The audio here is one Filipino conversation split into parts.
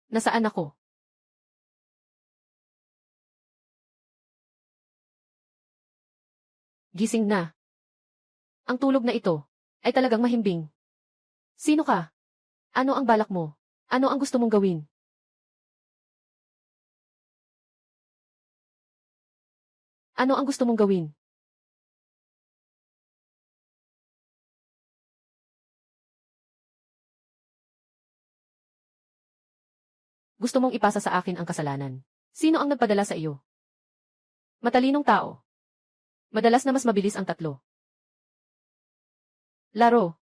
Nasaan ako? Gising na. Ang tulog na ito ay talagang mahimbing. Sino ka? Ano ang balak mo? Ano ang gusto mong gawin? Ano ang gusto mong gawin? Gusto mong ipasa sa akin ang kasalanan. Sino ang nagpadala sa iyo? Matalinong tao. Madalas na mas mabilis ang tatlo. Laro.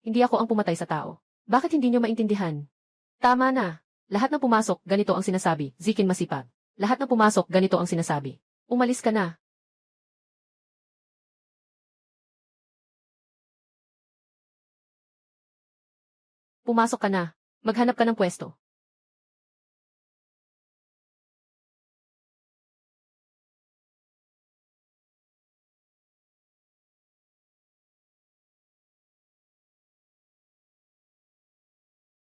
Hindi ako ang pumatay sa tao. Bakit hindi niyo maintindihan? Tama na. Lahat ng pumasok, ganito ang sinasabi. Zikin masipag. Lahat ng pumasok, ganito ang sinasabi. Umalis ka na. Pumasok ka na. Maghanap ka ng pwesto.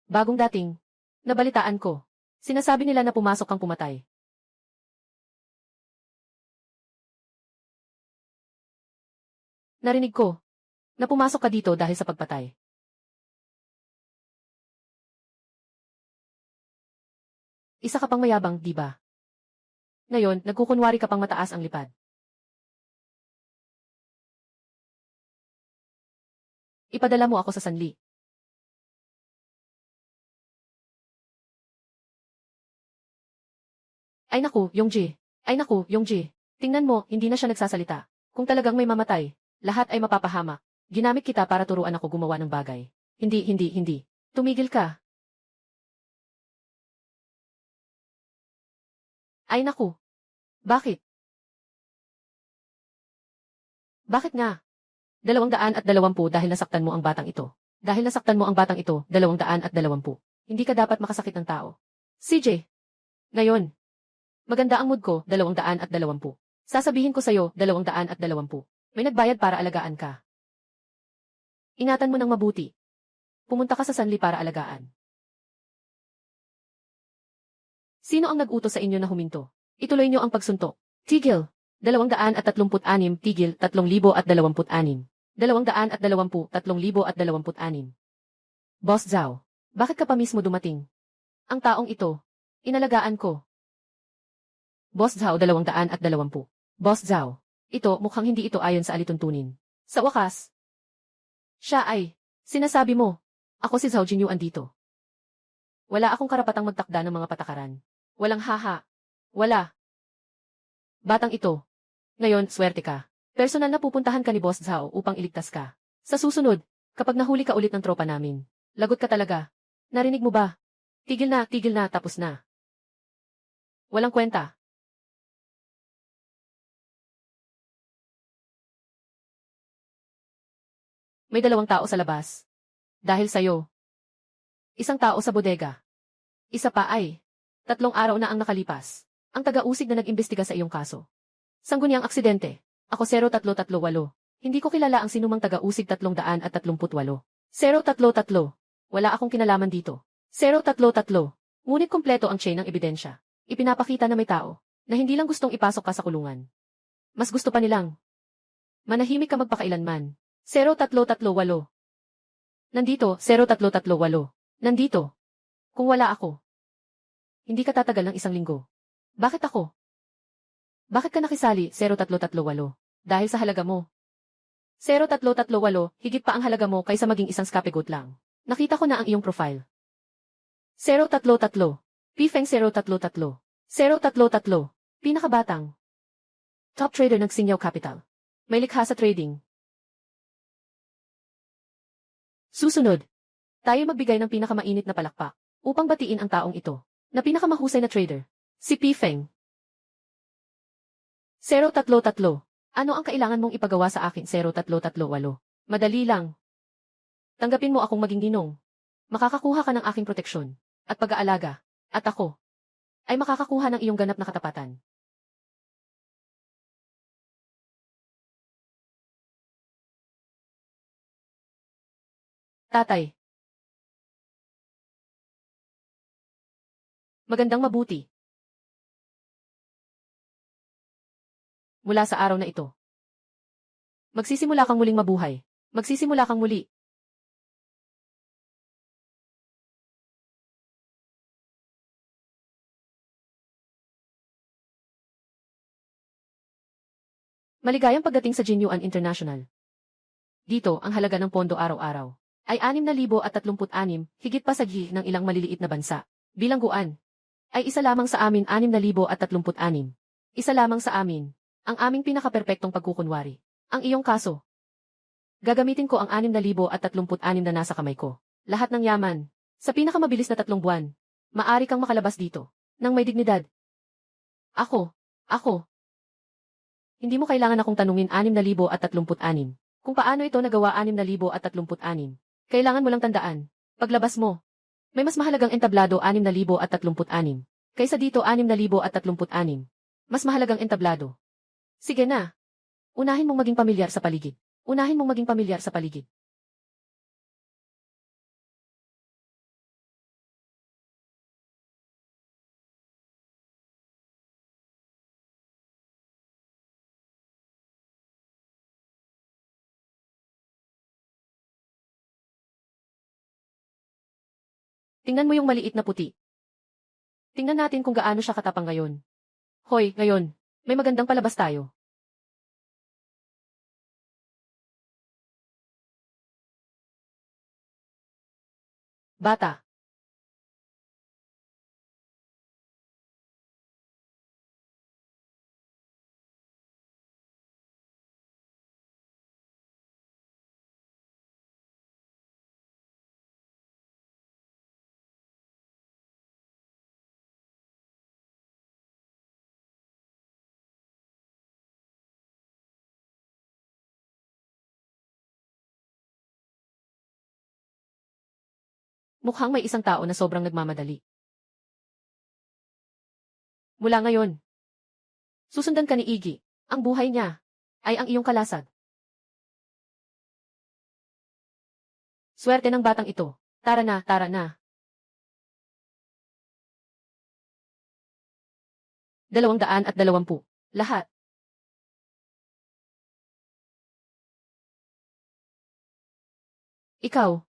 Bagong dating. Nabalitaan ko. Sinasabi nila na pumasok kang pumatay. Narinig ko. Na pumasok ka dito dahil sa pagpatay. Isa ka pang mayabang, di ba? Ngayon, nagkukunwari ka pang mataas ang lipad. Ipadala mo ako sa sanli. Ay naku, Yongji. Ay naku, Yongji. Tingnan mo, hindi na siya nagsasalita. Kung talagang may mamatay, lahat ay mapapahamak. Ginamit kita para turuan ako gumawa ng bagay. Hindi. Tumigil ka. Ay naku. Bakit? Bakit nga? 220 dahil nasaktan mo ang batang ito. Dahil nasaktan mo ang batang ito, 220. Hindi ka dapat makasakit ng tao. CJ. Ngayon. Maganda ang mood ko, 220. Sasabihin ko sa'yo, 220. May nagbayad para alagaan ka. Ingatan mo ng mabuti. Pumunta ka sa sanli para alagaan. Sino ang nag-utos sa inyo na huminto? Ituloy niyo ang pagsuntok. Tigil. 236, tigil, 3026. 220, 3026. Boss Zhao. Bakit ka pa mismo dumating? Ang taong ito. Inalagaan ko. Boss Zhao 220. Boss Zhao. Ito, mukhang hindi ito ayon sa alituntunin. Sa wakas. Siya ay. Sinasabi mo. Ako si Zhao Jinyuan dito. Wala akong karapatang magtakda ng mga patakaran. Walang haha. Wala. Batang ito. Ngayon, swerte ka. Personal na pupuntahan ka ni Boss Zhao upang iligtas ka. Sa susunod, kapag nahuli ka ulit ng tropa namin, lagot ka talaga. Narinig mo ba? Tigil na, tapos na. Walang kwenta. May 2 tao sa labas. Dahil sa'yo. 1 tao sa bodega. Isa pa ay 3 araw na ang nakalipas. Ang taga-usig na nag-imbestiga sa iyong kaso. Sangguniang aksidente. Ako 0338. Hindi ko kilala ang sinumang taga-usig 338. 033. Wala akong kinalaman dito. 033. Ngunit kompleto ang chain ng ebidensya. Ipinapakita na may tao na hindi lang gustong ipasok ka sa kulungan. Mas gusto pa nilang manahimik ka magpakailanman. 0338. Nandito, 0338. Nandito. Kung wala ako, hindi ka tatagal ng 1 linggo. Bakit ako? Bakit ka nakisali, 0338? Dahil sa halaga mo. 0338, higit pa ang halaga mo kaysa maging isang scapegoat lang. Nakita ko na ang iyong profile. 033. Pifeng 033. 033. Pinakabatang. Top trader ng Xingyo Capital. May likha sa trading. Susunod. Tayo magbigay ng pinakamainit na palakpak upang batiin ang taong ito na pinakamahusay na trader. Si Pifeng. 033. Ano ang kailangan mong ipagawa sa akin 0338? Madali lang. Tanggapin mo akong maging ginong. Makakakuha ka ng aking proteksyon at pag-aalaga. At ako ay makakakuha ng iyong ganap na katapatan. Tatay. Magandang mabuti. Mula sa araw na ito. Magsisimula kang muling mabuhay. Magsisimula kang muli. Maligayang pagdating sa Jinyuan International. Dito, ang halaga ng pondo araw-araw ay 6,036, higit pa sa gihi ng ilang maliliit na bansa. Bilangguan ay isa lamang sa amin 6,036. Isa lamang sa amin. Ang aming pinakaperpektong pagkukunwari. Ang iyong kaso. Gagamitin ko ang 6,036 na nasa kamay ko. Lahat ng yaman. Sa pinakamabilis na 3 buwan. Maari kang makalabas dito. Nang may dignidad. Ako. Hindi mo kailangan akong tanungin 6,036. Kung paano ito nagawa 6,036. Kailangan mo lang tandaan. Paglabas mo. May mas mahalagang entablado 6,036. Kaysa dito 6,036. Mas mahalagang entablado. Sige na. Unahin mong maging pamilyar sa paligid. Unahin mong maging pamilyar sa paligid. Tingnan mo yung maliit na puti. Tingnan natin kung gaano siya katapang ngayon. Hoy, ngayon. May magandang palabas tayo. Bata. Mukhang may isang tao na sobrang nagmamadali. Mula ngayon. Susundan ka ni Iggy. Ang buhay niya ay ang iyong kalasag. Swerte ng batang ito. Tara na, tara na. 220. Lahat. Ikaw.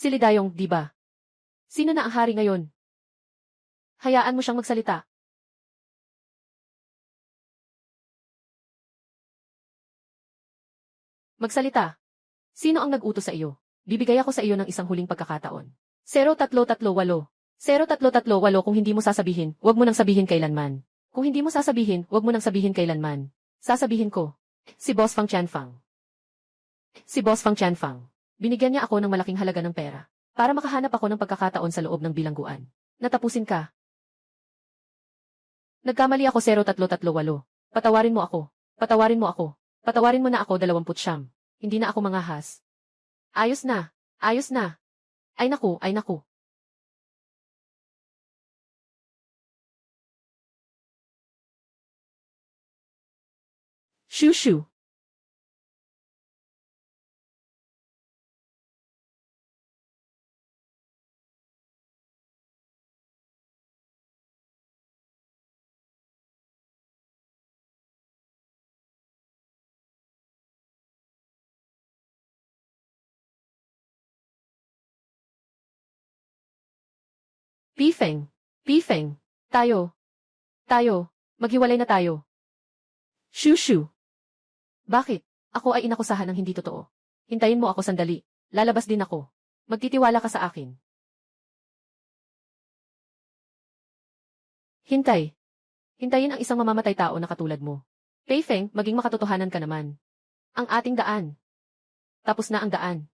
Si Lidayong, di ba? Sino na ang hari ngayon? Hayaan mo siyang magsalita. Magsalita. Sino ang nag-utos sa iyo? Bibigay ako sa iyo ng isang huling pagkakataon. 0338. 0338 kung hindi mo sasabihin, huwag mo nang sabihin kailanman. Kung hindi mo sasabihin, huwag mo nang sabihin kailanman. Sasabihin ko. Si Boss Fang Tianfang. Si Boss Fang Tianfang. Binigyan niya ako ng malaking halaga ng pera. Para makahanap ako ng pagkakataon sa loob ng bilangguan. Natapusin ka. Nagkamali ako 0338. Patawarin mo ako. Patawarin mo ako. Patawarin mo na ako 29. Hindi na ako mangahas. Ayos na. Ayos na. Ay naku, ay naku. Shoo shoo. Pifeng. Pifeng. Tayo. Tayo. Maghiwalay na tayo. Shoo shoo. Bakit? Ako ay inakusahan ng hindi totoo. Hintayin mo ako sandali. Lalabas din ako. Magtitiwala ka sa akin. Hintay. Hintayin ang isang mamamatay tao na katulad mo. Peifeng, maging makatotohanan ka naman. Ang ating daan. Tapos na ang daan.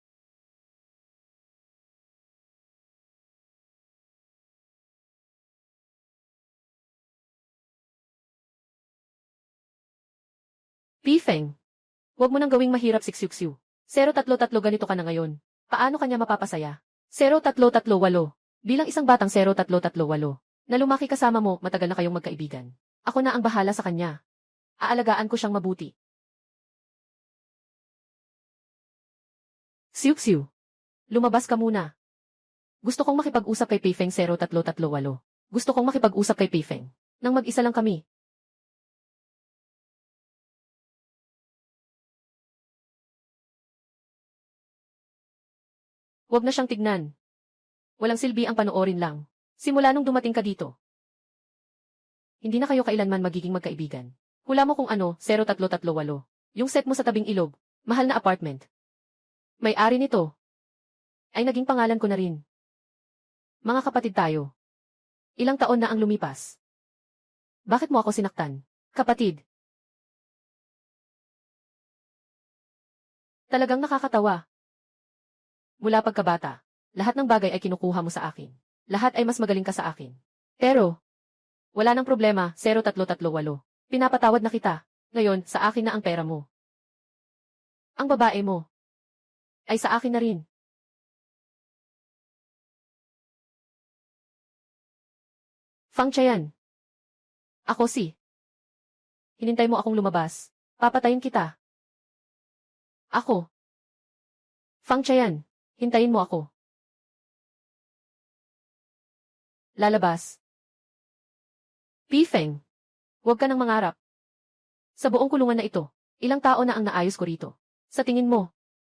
Pifeng. Huwag mo nang gawing mahirap siksiksiw. 033 ganito ka na ngayon. Paano kanya mapapasaya? 0338. Bilang isang batang 0338. Na lumaki kasama mo, matagal na kayong magkaibigan. Ako na ang bahala sa kanya. Aalagaan ko siyang mabuti. Siu-siu. Lumabas ka muna. Gusto kong makipag-usap kay Pifeng 0338. Gusto kong makipag-usap kay Pifeng. Nang mag-isa lang kami. Huwag na siyang tignan. Walang silbi ang panoorin lang. Simula nung dumating ka dito. Hindi na kayo kailanman magiging magkaibigan. Hula mo kung ano, 0338. Yung set mo sa tabing ilog. Mahal na apartment. May-ari nito. Ay naging pangalan ko na rin. Mga kapatid tayo. Ilang taon na ang lumipas. Bakit mo ako sinaktan? Kapatid. Talagang nakakatawa. Mula pagkabata, lahat ng bagay ay kinukuha mo sa akin. Lahat ay mas magaling ka sa akin. Pero, wala nang problema, 0338. Pinapatawad na kita. Ngayon, sa akin na ang pera mo. Ang babae mo ay sa akin na rin. Fang Chayan. Ako si. Hinintay mo akong lumabas. Papatayin kita. Ako. Fang Chayan. Hintayin mo ako. Lalabas. Pifeng. Huwag ka nang mangarap. Sa buong kulungan na ito, ilang tao na ang naayos ko rito. Sa tingin mo,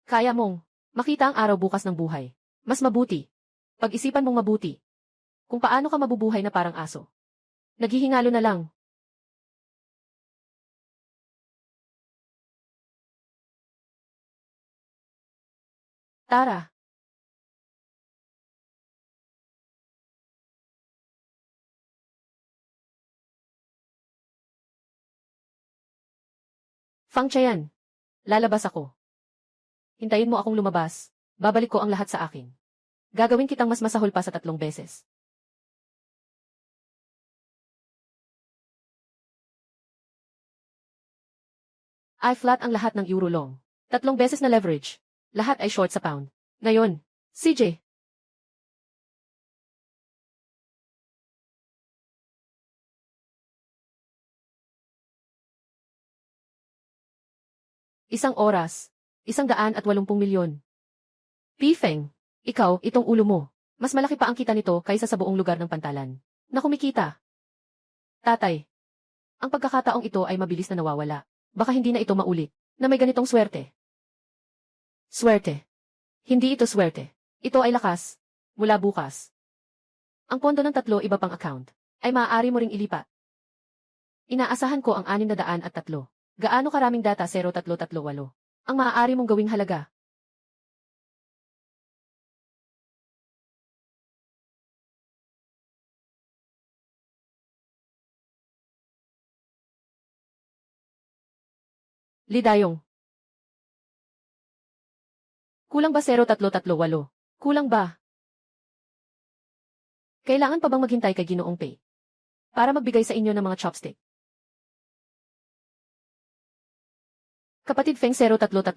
kaya mong makita ang araw bukas ng buhay. Mas mabuti. Pag-isipan mong mabuti. Kung paano ka mabubuhay na parang aso. Naghihingalo na lang. Tara. Fang Chayan. Lalabas ako. Hintayin mo akong lumabas. Babalik ko ang lahat sa akin. Gagawin kitang mas masahol pa sa 3 beses. Ay flat ang lahat ng euro long. 3 beses na leverage. Lahat ay short sa pound. Ngayon, CJ. Isang oras. 180 milyon. Pifeng. Ikaw, itong ulo mo. Mas malaki pa ang kita nito kaysa sa buong lugar ng pantalan. Na kumikita. Tatay. Ang pagkakataong ito ay mabilis na nawawala. Baka hindi na ito maulit. Na may ganitong swerte. Swerte. Hindi ito swerte. Ito ay lakas. Mula bukas. Ang pondo ng 3 iba pang account ay maaari mo ring ilipat. Inaasahan ko ang 603. Gaano karaming data 0338 ang maaari mong gawing halaga? Lidayong. Kulang ba 0338? Kulang ba? Kailangan pa bang maghintay kay Ginoong Pei para magbigay sa inyo ng mga chopstick? Kapatid Feng 0338.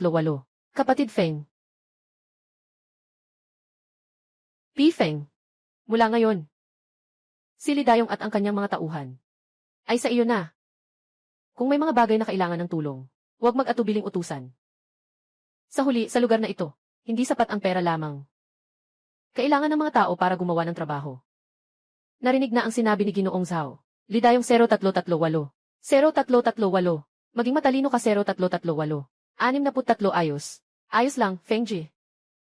Kapatid Feng. P. Feng. Mula ngayon, si Lidayong at ang kanyang mga tauhan ay sa iyo na. Kung may mga bagay na kailangan ng tulong, huwag mag-atubiling utusan. Sa huli, sa lugar na ito, hindi sapat ang pera lamang. Kailangan ng mga tao para gumawa ng trabaho. Narinig na ang sinabi ni Ginoong Zhao. Lidayong 0338. 0338. Maging matalino ka 0338. 63 ayos. Ayos lang, Fengji.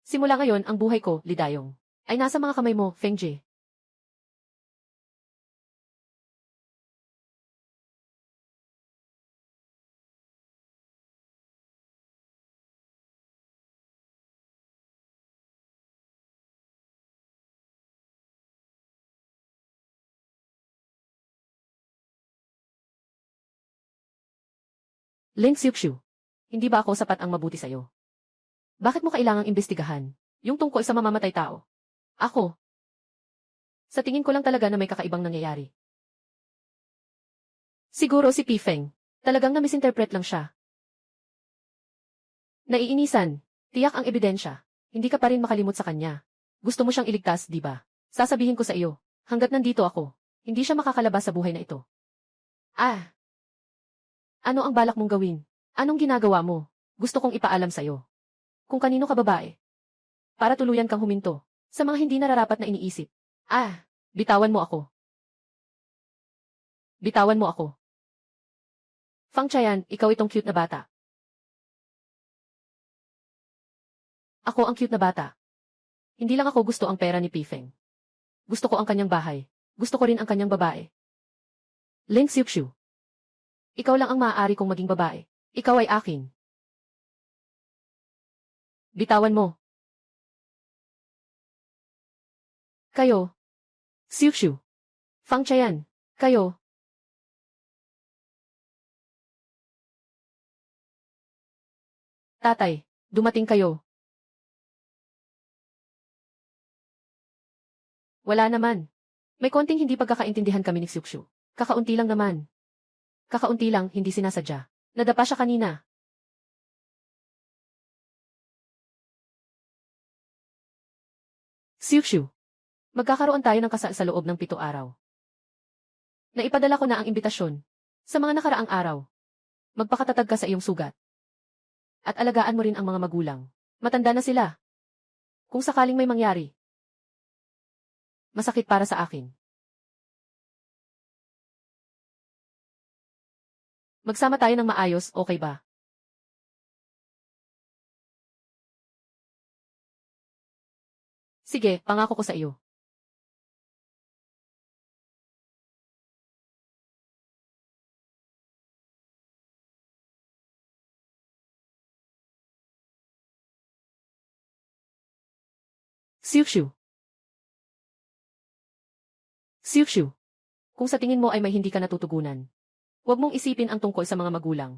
Simula ngayon ang buhay ko, Lidayong, ay nasa mga kamay mo, Fengji. Lin Xiuqiu. Hindi ba ako sapat ang mabuti sa'yo? Bakit mo kailangang imbestigahan yung tungkol sa mamamatay tao? Ako. Sa tingin ko lang talaga na may kakaibang nangyayari. Siguro si Pifeng. Talagang na-misinterpret lang siya. Naiinisan. Tiyak ang ebidensya. Hindi ka pa rin makalimot sa kanya. Gusto mo siyang iligtas, di ba? Sasabihin ko sa iyo, hanggat nandito ako, hindi siya makakalabas sa buhay na ito. Ah! Ano ang balak mong gawin? Anong ginagawa mo? Gusto kong ipaalam sa'yo. Kung kanino ka babae. Para tuluyan kang huminto. Sa mga hindi nararapat na iniisip. Bitawan mo ako. Bitawan mo ako. Fang Chayan, ikaw itong cute na bata. Ako ang cute na bata. Hindi lang ako gusto ang pera ni Pifeng. Gusto ko ang kanyang bahay. Gusto ko rin ang kanyang babae. Ling Xiuqiu. Ikaw lang ang maaari kong maging babae. Ikaw ay akin. Bitawan mo. Kayo. Xiuqiu. Fang Chayan. Kayo. Tatay, dumating kayo. Wala naman. May konting hindi pagkakaintindihan kami ni Xiuqiu. Kakaunti lang naman. Kakaunti lang, hindi sinasadya. Nadapa siya kanina. Xiuqiu. Magkakaroon tayo ng kasal sa loob ng 7 araw. Naipadala ko na ang imbitasyon. Sa mga nakaraang araw. Magpakatatag ka sa iyong sugat. At alagaan mo rin ang mga magulang. Matanda na sila. Kung sakaling may mangyari. Masakit para sa akin. Magsama tayo ng maayos, okay ba? Sige, pangako ko sa iyo. Xiuqiu. Xiuqiu. Kung sa tingin mo ay may hindi ka natutugunan, huwag mong isipin ang tungkol sa mga magulang.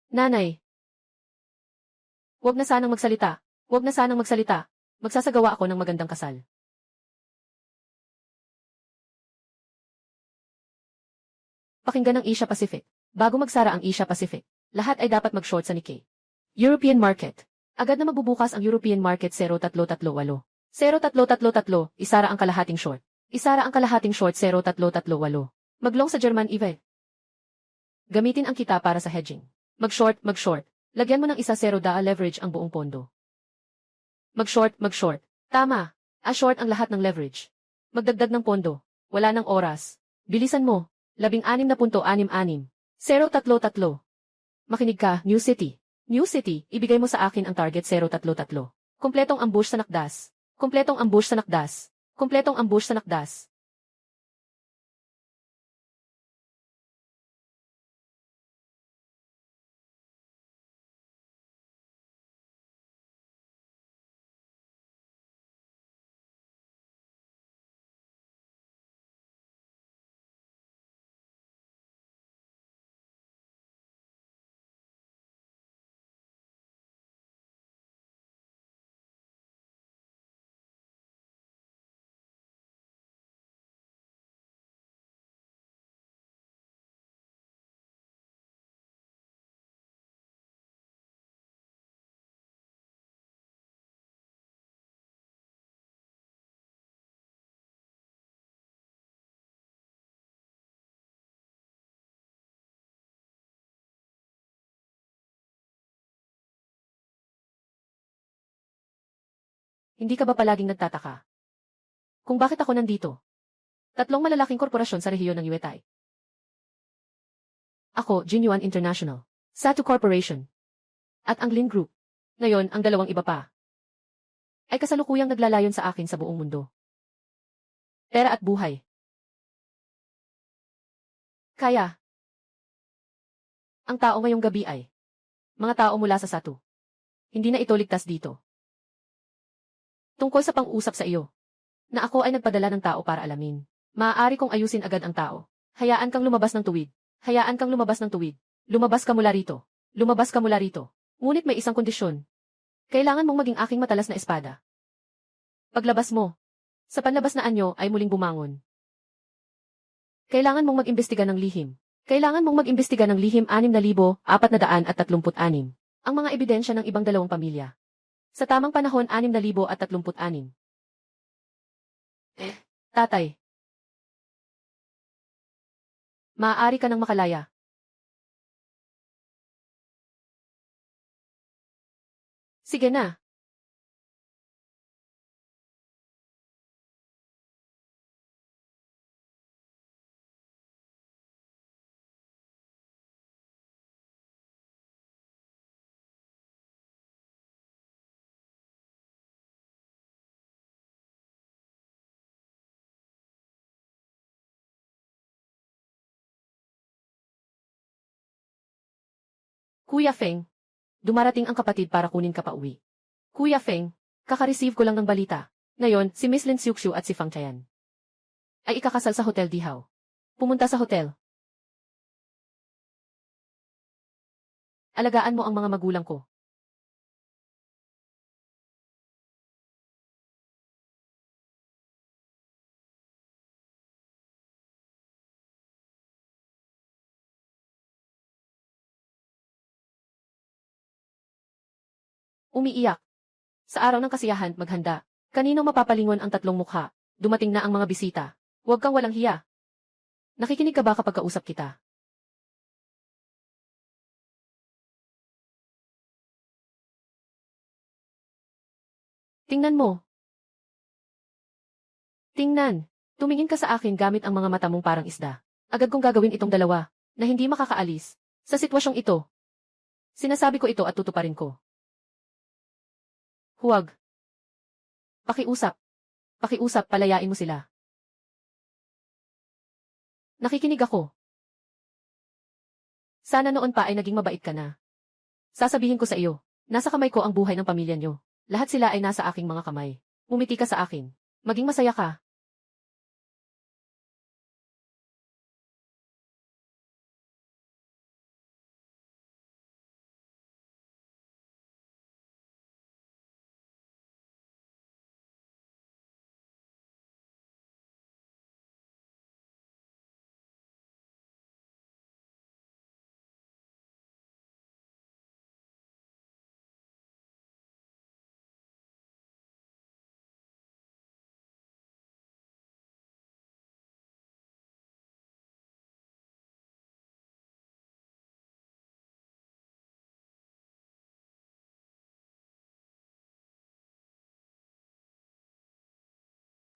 Nanay. Huwag na sanang magsalita. Huwag na sanang magsalita. Magsasagawa ako ng magandang kasal. Pakinggan ang Asia Pacific. Bago magsara ang Asia Pacific, lahat ay dapat mag-short sa Nikkei. European Market. Agad na magbubukas ang European Market 0338. 0338, isara ang kalahating short. Isara ang kalahating short 0338. Maglong sa German EVE. Gamitin ang kita para sa hedging. Mag-short. Lagyan mo ng isa 0 leverage ang buong pondo. Mag-short. Tama. Short ang lahat ng leverage. Magdagdag ng pondo. Wala ng oras. Bilisan mo. 16.66. 033. Makinig ka, New City. New City, ibigay mo sa akin ang target 033. Kompletong ambush sa Nakdas. Kompletong ambush sa Nakdas. Kompletong ambush sa Nakdas. Hindi ka ba palaging nagtataka? Kung bakit ako nandito? 3 malalaking korporasyon sa rehiyon ng Yuetay. Ako, Jinyuan International. Satu Corporation. At ang Lin Group. Ngayon, ang 2 iba pa. Ay kasalukuyang naglalayon sa akin sa buong mundo. Pera at buhay. Kaya. Ang tao ngayong gabi ay mga tao mula sa Satu. Hindi na ito ligtas dito. Tungkol sa pang-usap sa iyo. Na ako ay nagpadala ng tao para alamin. Maaari kong ayusin agad ang tao. Hayaan kang lumabas ng tuwid. Hayaan kang lumabas ng tuwid. Lumabas ka mula rito. Lumabas ka mula rito. Ngunit may isang kondisyon. Kailangan mong maging aking matalas na espada. Paglabas mo, sa panlabas na anyo ay muling bumangon. Kailangan mong mag-imbestiga ng lihim. Kailangan mong mag-imbestiga ng lihim 6,436. Ang mga ebidensya ng ibang 2 pamilya. Sa tamang panahon 6,036. Tatay. Maaari ka nang makalaya. Sige na. Kuya Feng, dumarating ang kapatid para kunin ka pa uwi. Kuya Feng, kaka-receive ko lang ng balita. Ngayon, si Miss Lin Xiuxiu at si Fang Chayan ay ikakasal sa Hotel Dihaw. Pumunta sa hotel. Alagaan mo ang mga magulang ko. Umiiyak. Sa araw ng kasiyahan, maghanda. Kanino mapapalingon ang tatlong mukha? Dumating na ang mga bisita. Huwag kang walang hiya. Nakikinig ka ba kapag kausap kita? Tingnan mo. Tingnan. Tumingin ka sa akin gamit ang mga mata mong parang isda. Agad kong gagawin itong dalawa, na hindi makakaalis. Sa sitwasyong ito. Sinasabi ko ito at tutuparin ko. Huwag. Pakiusap. Pakiusap, palayain mo sila. Nakikinig ako. Sana noon pa ay naging mabait ka na. Sasabihin ko sa iyo, nasa kamay ko ang buhay ng pamilya niyo. Lahat sila ay nasa aking mga kamay. Umiti ka sa akin. Maging masaya ka.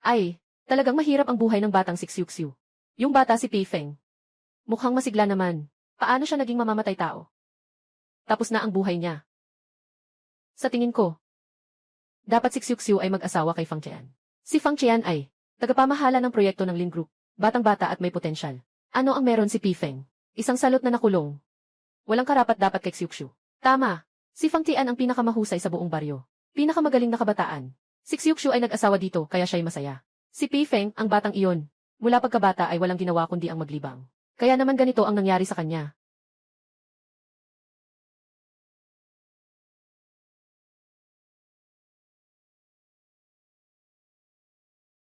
Ay, talagang mahirap ang buhay ng batang si Xiuxiu. Yung bata si Pei Feng. Mukhang masigla naman. Paano siya naging mamamatay tao? Tapos na ang buhay niya. Sa tingin ko, dapat si Xiuxiu ay mag-asawa kay Fang Qian. Si Fang Qian ay tagapamahala ng proyekto ng Lin Group. Batang-bata at may potensyal. Ano ang meron si Pei Feng? Isang salot na nakulong. Walang karapat-dapat kay Xiuxiu. Tama. Si Fang Tian ang pinakamahusay sa buong baryo. Pinakamagaling na kabataan. Si Xiuxiu ay nag-asawa dito kaya siya'y masaya. Si Pei Feng, ang batang iyon, mula pagkabata ay walang ginawa kundi ang maglibang. Kaya naman ganito ang nangyari sa kanya.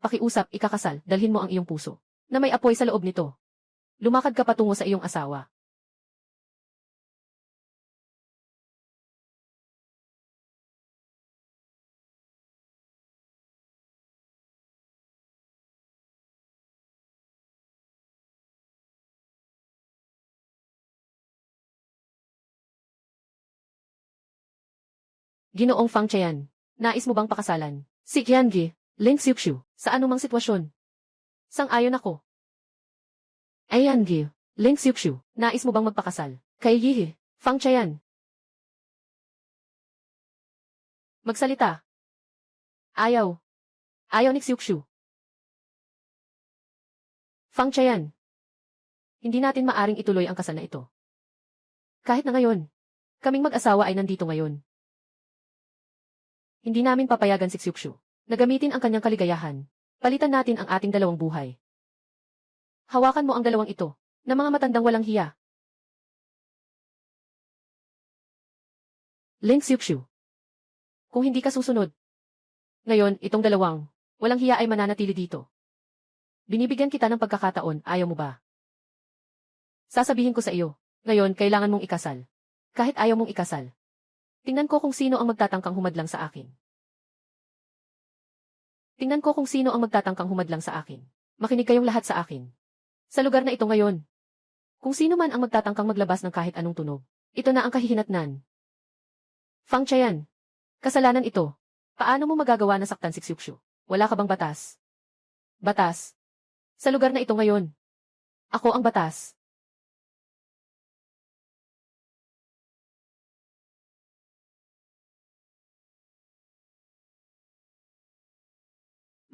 Pakiusap, ikakasal, dalhin mo ang iyong puso, na may apoy sa loob nito. Lumakad ka patungo sa iyong asawa. Ginoong Fang Qian, nais mo bang pakasalan? Si Qiangi, Ling Xiuxiu, sa anumang sitwasyon. Sang-ayon ako. Ayangi, Ling Xiuxiu, nais mo bang magpakasal? Kay Yihi, Fang Qian. Magsalita. Ayaw. Ayaw ni Xiuxiu. Fang Qian. Hindi natin maaring ituloy ang kasal na ito. Kahit na ngayon. Kaming mag-asawa ay nandito ngayon. Hindi namin papayagan si Xiuxiu na gamitin ang kanyang kaligayahan. Palitan natin ang ating dalawang buhay. Hawakan mo ang dalawang ito, na mga matandang walang hiya. Ling Xiuxiu. Kung hindi ka susunod. Ngayon, itong dalawang, walang hiya ay mananatili dito. Binibigyan kita ng pagkakataon, ayaw mo ba? Sasabihin ko sa iyo, ngayon kailangan mong ikasal. Kahit ayaw mong ikasal. Tingnan ko kung sino ang magtatangkang humadlang sa akin. Tingnan ko kung sino ang magtatangkang humadlang sa akin. Makinig kayong lahat sa akin. Sa lugar na ito ngayon. Kung sino man ang magtatangkang maglabas ng kahit anong tunog, ito na ang kahihinatnan. Fang Qian. Kasalanan ito. Paano mo magagawa na saktan si Xiuxiu? Wala ka bang batas? Batas. Sa lugar na ito ngayon. Ako ang batas.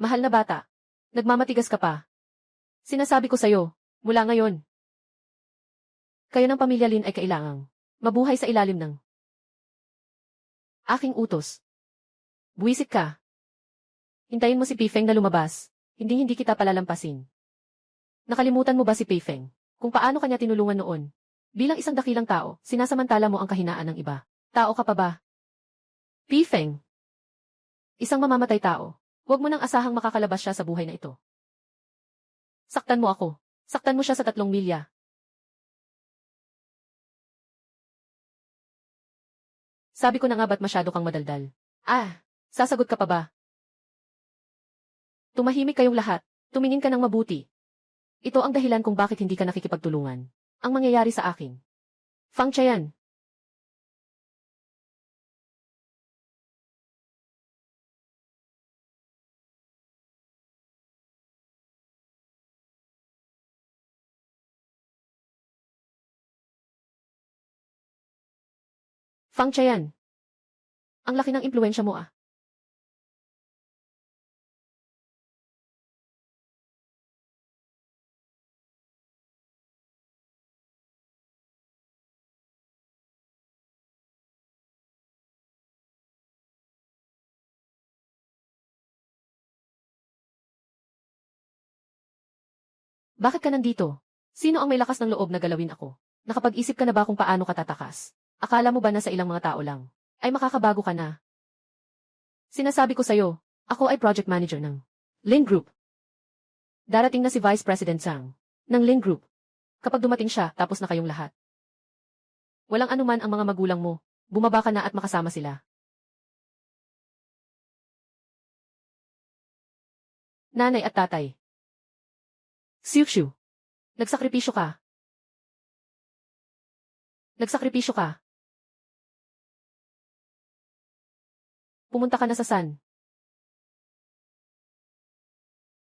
Mahal na bata. Nagmamatigas ka pa. Sinasabi ko sa'yo, mula ngayon. Kayo ng pamilya Lin ay kailangang mabuhay sa ilalim ng aking utos. Buwisit ka. Hintayin mo si Pifeng na lumabas. Hindi kita palalampasin. Nakalimutan mo ba si Pifeng? Kung paano kanya tinulungan noon? Bilang isang dakilang tao, sinasamantala mo ang kahinaan ng iba. Tao ka pa ba? Pifeng. Isang mamamatay tao. Huwag mo nang asahang makakalabas siya sa buhay na ito. Saktan mo ako. Saktan mo siya sa 3 milya. Sabi ko na nga ba't masyado kang madaldal? Sasagot ka pa ba? Tumahimik kayong lahat. Tumingin ka ng mabuti. Ito ang dahilan kung bakit hindi ka nakikipagtulungan. Ang mangyayari sa akin. Fang Chayan. Fang Chayan. Ang laki ng impluwensya mo . Bakit ka nandito? Sino ang may lakas ng loob na galawin ako? Nakapag-isip ka na ba kung paano ka tatakas? Akala mo ba na sa ilang mga tao lang ay makakabago ka na? Sinasabi ko sa'yo, ako ay project manager ng Lin Group. Darating na si Vice President Zhang ng Lin Group. Kapag dumating siya, tapos na kayong lahat. Walang anuman ang mga magulang mo. Bumaba ka na at makasama sila. Nanay at tatay. Xiuxiu. Nagsakripisyo ka. Nagsakripisyo ka. Pumunta ka na sa San.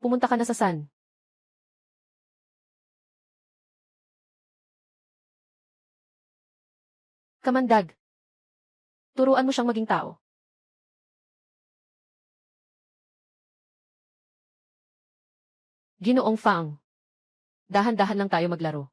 Pumunta ka na sa San. Kamandag. Turuan mo siyang maging tao. Ginoong Fang. Dahan-dahan lang tayo maglaro.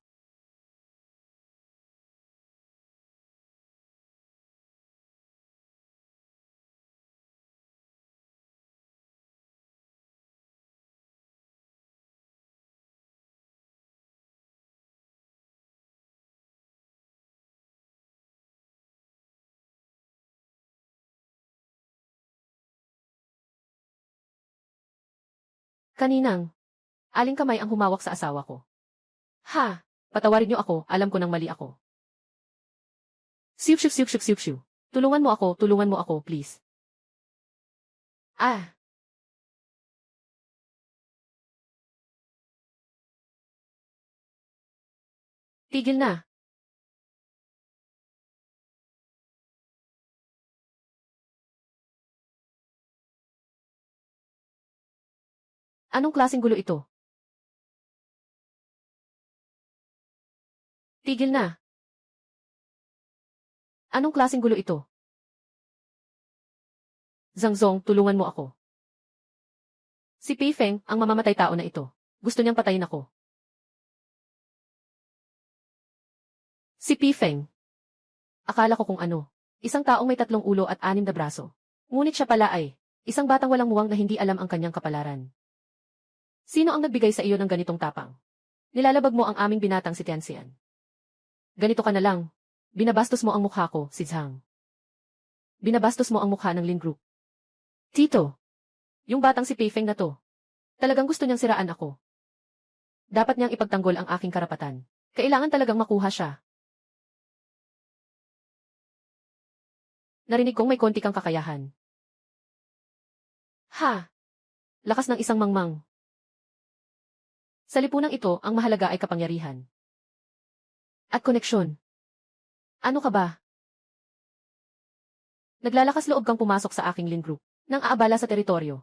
Kaninang, aling kamay ang humawak sa asawa ko. Patawarin niyo ako, alam ko nang mali ako. Siup. Tulungan mo ako, please. Tigil na. Anong klaseng gulo ito? Tigil na. Anong klaseng gulo ito? Zhangzong, tulungan mo ako. Si Pifeng, ang mamamatay tao na ito. Gusto niyang patayin ako. Si Pifeng. Akala ko kung ano. Isang taong may 3 ulo at 6 na braso. Ngunit siya pala ay isang batang walang muwang na hindi alam ang kanyang kapalaran. Sino ang nagbigay sa iyo ng ganitong tapang? Nilalabag mo ang aming binatang si Tianxian. Ganito ka na lang. Binabastos mo ang mukha ko, si Zhang. Binabastos mo ang mukha ng Lin Group. Tito, yung batang si Pifeng na to. Talagang gusto niyang siraan ako. Dapat niyang ipagtanggol ang aking karapatan. Kailangan talagang makuha siya. Narinig kong may konti kang kakayahan. Lakas ng isang mangmang. Sa lipunang ito, ang mahalaga ay kapangyarihan. At koneksyon. Ano ka ba? Naglalakas loob kang pumasok sa aking link group nang aabala sa teritoryo.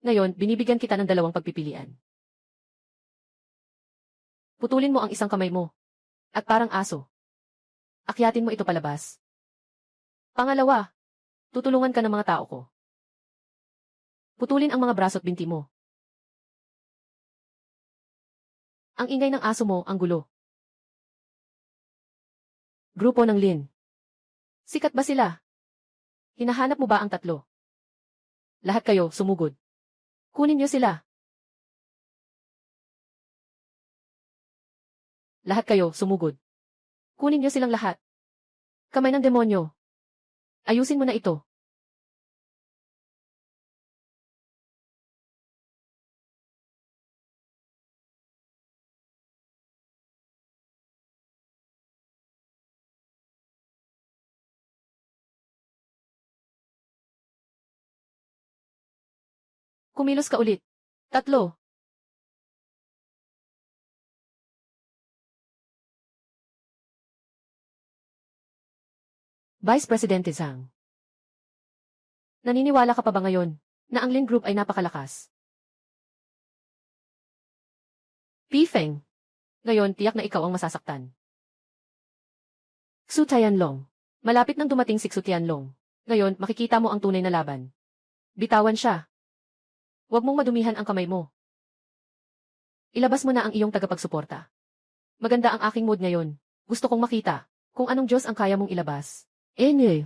Ngayon, binibigyan kita ng dalawang pagpipilian. Putulin mo ang isang kamay mo. At parang aso. Akyatin mo ito palabas. Pangalawa, tutulungan ka ng mga tao ko. Putulin ang mga braso at binti mo. Ang ingay ng aso mo, ang gulo. Grupo ng Lin. Sikat ba sila? Hinahanap mo ba ang tatlo? Lahat kayo, sumugod. Kunin niyo sila. Lahat kayo, sumugod. Kunin niyo silang lahat. Kamay ng demonyo. Ayusin mo na ito. Kumilos ka ulit. Tatlo. Vice Presidente Zhang. Naniniwala ka pa ba ngayon na ang Lin Group ay napakalakas? Pifeng. Ngayon, tiyak na ikaw ang masasaktan. Xu Tianlong. Malapit nang dumating si Xu Tianlong. Ngayon, makikita mo ang tunay na laban. Bitawan siya. Huwag mong madumihan ang kamay mo. Ilabas mo na ang iyong tagapagsuporta. Maganda ang aking mood ngayon. Gusto kong makita kung anong Diyos ang kaya mong ilabas. Enye.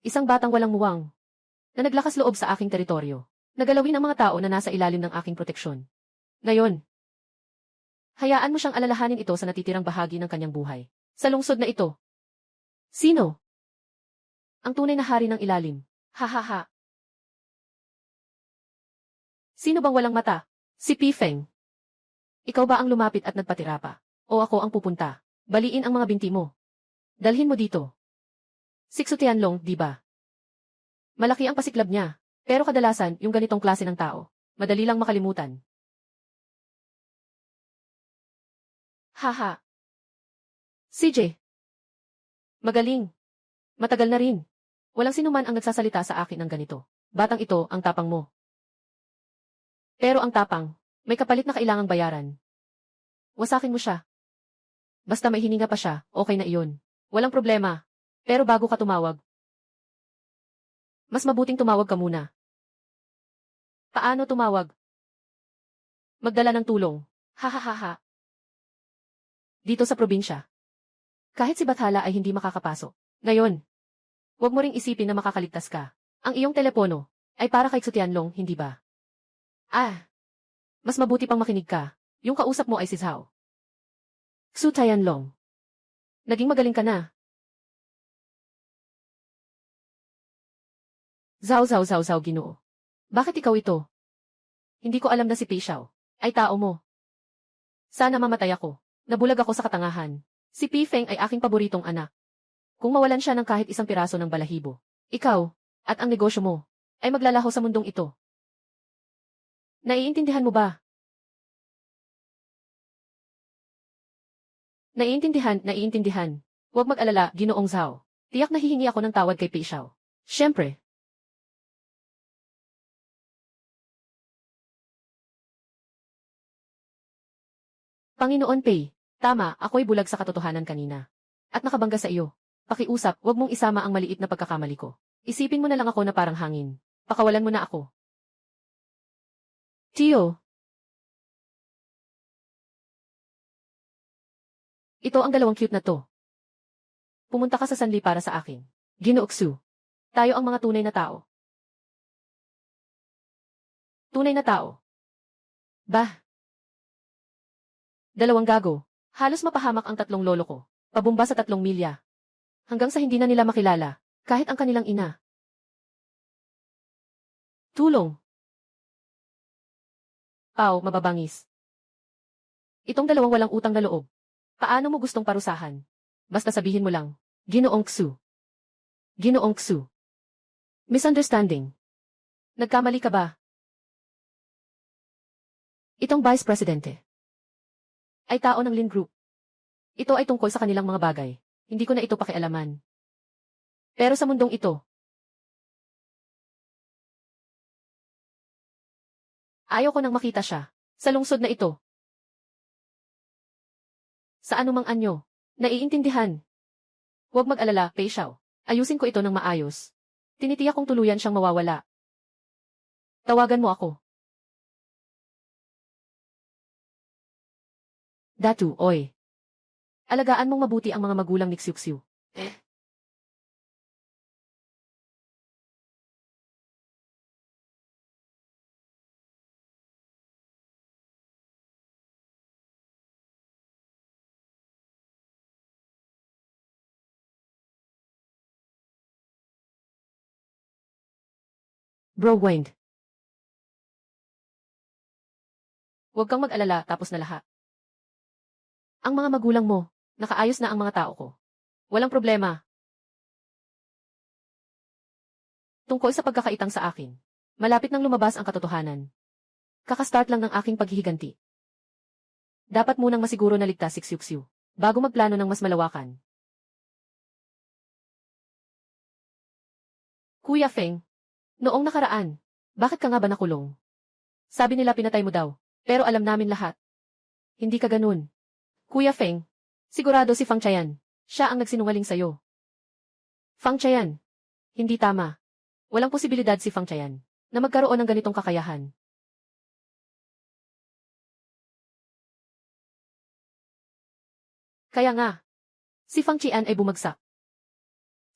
Isang batang walang muwang na naglakas loob sa aking teritoryo. Nagalawin ang mga tao na nasa ilalim ng aking proteksyon. Ngayon, hayaan mo siyang alalahanin ito sa natitirang bahagi ng kanyang buhay. Sa lungsod na ito. Sino? Ang tunay na hari ng ilalim. Ha ha ha. Sino bang walang mata? Si Pifeng. Ikaw ba ang lumapit at nagpatira pa? O ako ang pupunta? Baliin ang mga binti mo. Dalhin mo dito. Si Xu Tianlong, di ba? Malaki ang pasiklab niya. Pero kadalasan, yung ganitong klase ng tao, madali lang makalimutan. Haha. CJ. Magaling. Matagal na rin. Walang sinuman ang nagsasalita sa akin ng ganito. Batang ito, ang tapang mo. Pero ang tapang, may kapalit na kailangang bayaran. Wasakin mo siya. Basta may hininga pa siya, okay na iyon. Walang problema. Pero bago ka tumawag, mas mabuting tumawag ka muna. Paano tumawag? Magdala ng tulong. Ha. Dito sa probinsya. Kahit si Bathala ay hindi makakapasok. Ngayon, huwag mo ring isipin na makakaligtas ka. Ang iyong telepono ay para kay Xu Tianlong, hindi ba? Mas mabuti pang makinig ka. Yung kausap mo ay si Zhao. Xu Tianlong. Naging magaling ka na. Zhao, Ginoo. Bakit ikaw ito? Hindi ko alam na si Pei Xiao ay tao mo. Sana mamatay ako. Nabulag ako sa katangahan. Si Pifeng ay aking paboritong anak. Kung mawalan siya ng kahit isang piraso ng balahibo, ikaw, at ang negosyo mo, ay maglalaho sa mundong ito. Naiintindihan mo ba? Naiintindihan. Huwag mag-alala, Ginoong Zhao. Tiyak na hihingi ako ng tawad kay Pei Xiao. Siyempre. Panginoon Pei, tama, ako'y bulag sa katotohanan kanina. At nakabangga sa iyo. Pakiusap, huwag mong isama ang maliit na pagkakamali ko. Isipin mo na lang ako na parang hangin. Pakawalan mo na ako. Tio. Ito ang dalawang cute na to. Pumunta ka sa sanli para sa akin. Ginoong Xu. Tayo ang mga tunay na tao. Tunay na tao. Bah. Dalawang gago. Halos mapahamak ang tatlong lolo ko. Pabumba sa 3 milya. Hanggang sa hindi na nila makilala, kahit ang kanilang ina. Tulong. Pao, mababangis. Itong dalawang walang utang na loob. Paano mo gustong parusahan? Basta sabihin mo lang, Ginoong Xu. Ginoong Xu. Misunderstanding. Nagkamali ka ba? Itong Vice Presidente ay tao ng Lin Group. Ito ay tungkol sa kanilang mga bagay. Hindi ko na ito pakialaman. Pero sa mundong ito, ayaw ko nang makita siya sa lungsod na ito. Sa anumang anyo, naiintindihan. Huwag mag-alala, Pei Xiao. Ayusin ko ito ng maayos. Tinitiyak kong tuluyan siyang mawawala. Tawagan mo ako. Datu, oy. Alagaan mong mabuti ang mga magulang ni Xiuxiu. Bro Wang. Huwag kang mag-alala tapos na lahat. Ang mga magulang mo, nakaayos na ang mga tao ko. Walang problema. Tungkol sa pagkakaitang sa akin, malapit nang lumabas ang katotohanan. Kakastart lang ng aking paghihiganti. Dapat munang masiguro na ligtas si Xiuxiu, bago magplano ng mas malawakan. Kuya Feng, noong nakaraan, bakit ka nga ba nakulong? Sabi nila pinatay mo daw, pero alam namin lahat. Hindi ka ganun. Kuya Feng, sigurado si Fang Chayan. Siya ang nagsinungaling sa'yo. Fang Chayan. Hindi tama. Walang posibilidad si Fang Chayan na magkaroon ng ganitong kakayahan. Kaya nga, si Fang Qian ay bumagsak.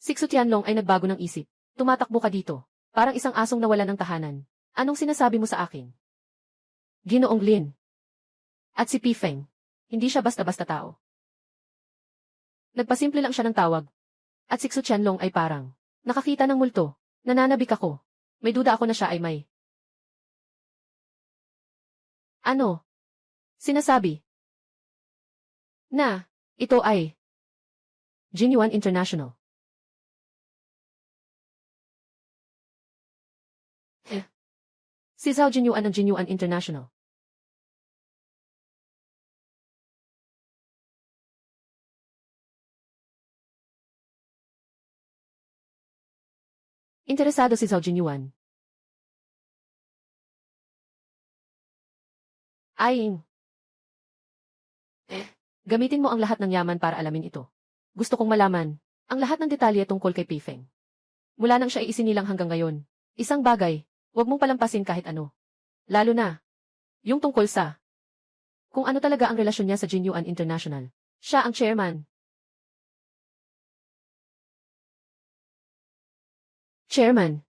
Si Xu Tianlong ay nagbago ng isip. Tumatakbo ka dito. Parang isang asong nawalan ng tahanan. Anong sinasabi mo sa akin? Ginoong Lin. At si Pi Feng. Hindi siya basta-basta tao. Nagpasimple lang siya ng tawag. At si Xu Tianlong ay parang nakakita ng multo. Nananabik ako. May duda ako na siya ay may. Ano? Sinasabi na ito ay Jinyuan International. Si Zhao Jinyuan ng Jinyuan International. Interesado si Zhao Jinyuan. Aing. Gamitin mo ang lahat ng yaman para alamin ito. Gusto kong malaman ang lahat ng detalye tungkol kay Pi Feng. Mula nang siya ay isinilang hanggang ngayon. Isang bagay, huwag mong palampasin kahit ano. Lalo na, yung tungkol sa kung ano talaga ang relasyon niya sa Jinyuan International. Siya ang chairman. Chairman.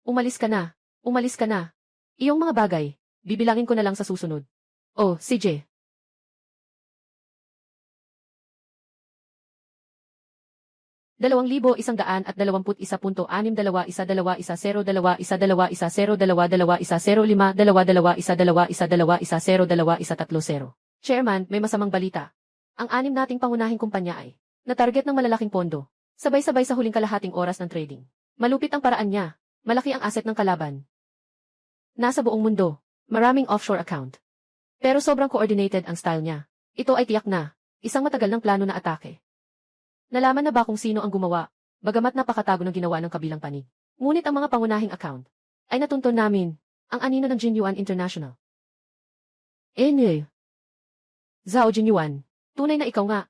Umalis ka na. Umalis ka na. Iyong mga bagay, bibilangin ko na lang sa susunod. Oh, CJ. 2112.01.0.521102210221052 Chairman, may masamang balita. Ang anim nating pangunahing kumpanya ay na-target ng malalaking pondo. Sabay-sabay sa huling kalahating oras ng trading. Malupit ang paraan niya. Malaki ang asset ng kalaban. Nasa buong mundo. Maraming offshore account. Pero sobrang coordinated ang style niya. Ito ay tiyak na isang matagal ng plano na atake. Nalaman na ba kung sino ang gumawa, bagamat napakatago ng ginawa ng kabilang panig? Ngunit ang mga pangunahing account ay natunton namin, ang anino ng Jinyuan International. Zhao Jinyuan, tunay na ikaw nga.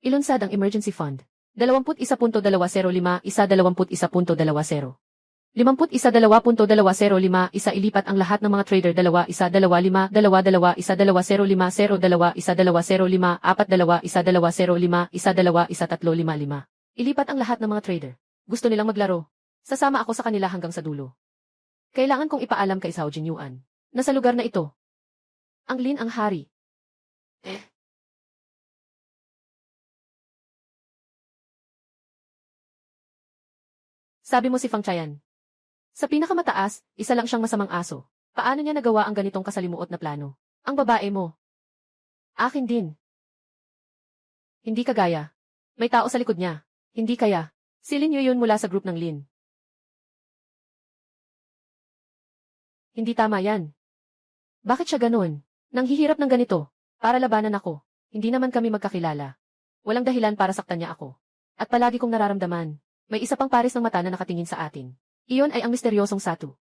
Ilunsad ang emergency fund. 21.205 21.220 51.220 ilipat ang lahat ng mga trader 2125 22 12050 22 120 42 120 12 135 Ilipat ang lahat ng mga trader. Gusto nilang maglaro. Sasama ako sa kanila hanggang sa dulo. Kailangan kong ipaalam kay Zhao Jinyuan na sa lugar na ito, ang Lin ang hari. Sabi mo si Fang Chayan. Sa pinakamataas, isa lang siyang masamang aso. Paano niya nagawa ang ganitong kasalimuot na plano? Ang babae mo. Akin din. Hindi kagaya. May tao sa likod niya. Hindi kaya. Si Lin yun mula sa group ng Lin. Hindi tama yan. Bakit siya ganun? Nanghihirap ng ganito. Para labanan ako. Hindi naman kami magkakilala. Walang dahilan para saktan niya ako. At palagi kong nararamdaman. May isa pang pares ng mata na nakatingin sa atin. Iyon ay ang misteryosong Satu.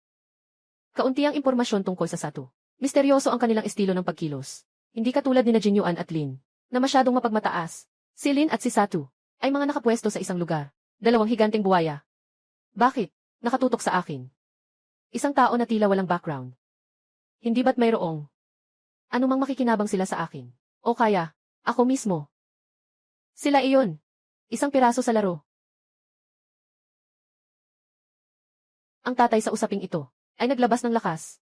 Kaunti ang impormasyon tungkol sa Satu. Misteryoso ang kanilang estilo ng pagkilos. Hindi katulad ni Jin Yuan at Lin, na masyadong mapagmataas. Si Lin at si Satu ay mga nakapwesto sa isang lugar. Dalawang higanteng buwaya. Bakit? Nakatutok sa akin. Isang tao na tila walang background. Hindi ba't mayroong anumang makikinabang sila sa akin? O kaya, ako mismo? Sila iyon. Isang piraso sa laro. Ang tatay sa usaping ito ay naglabas ng lakas.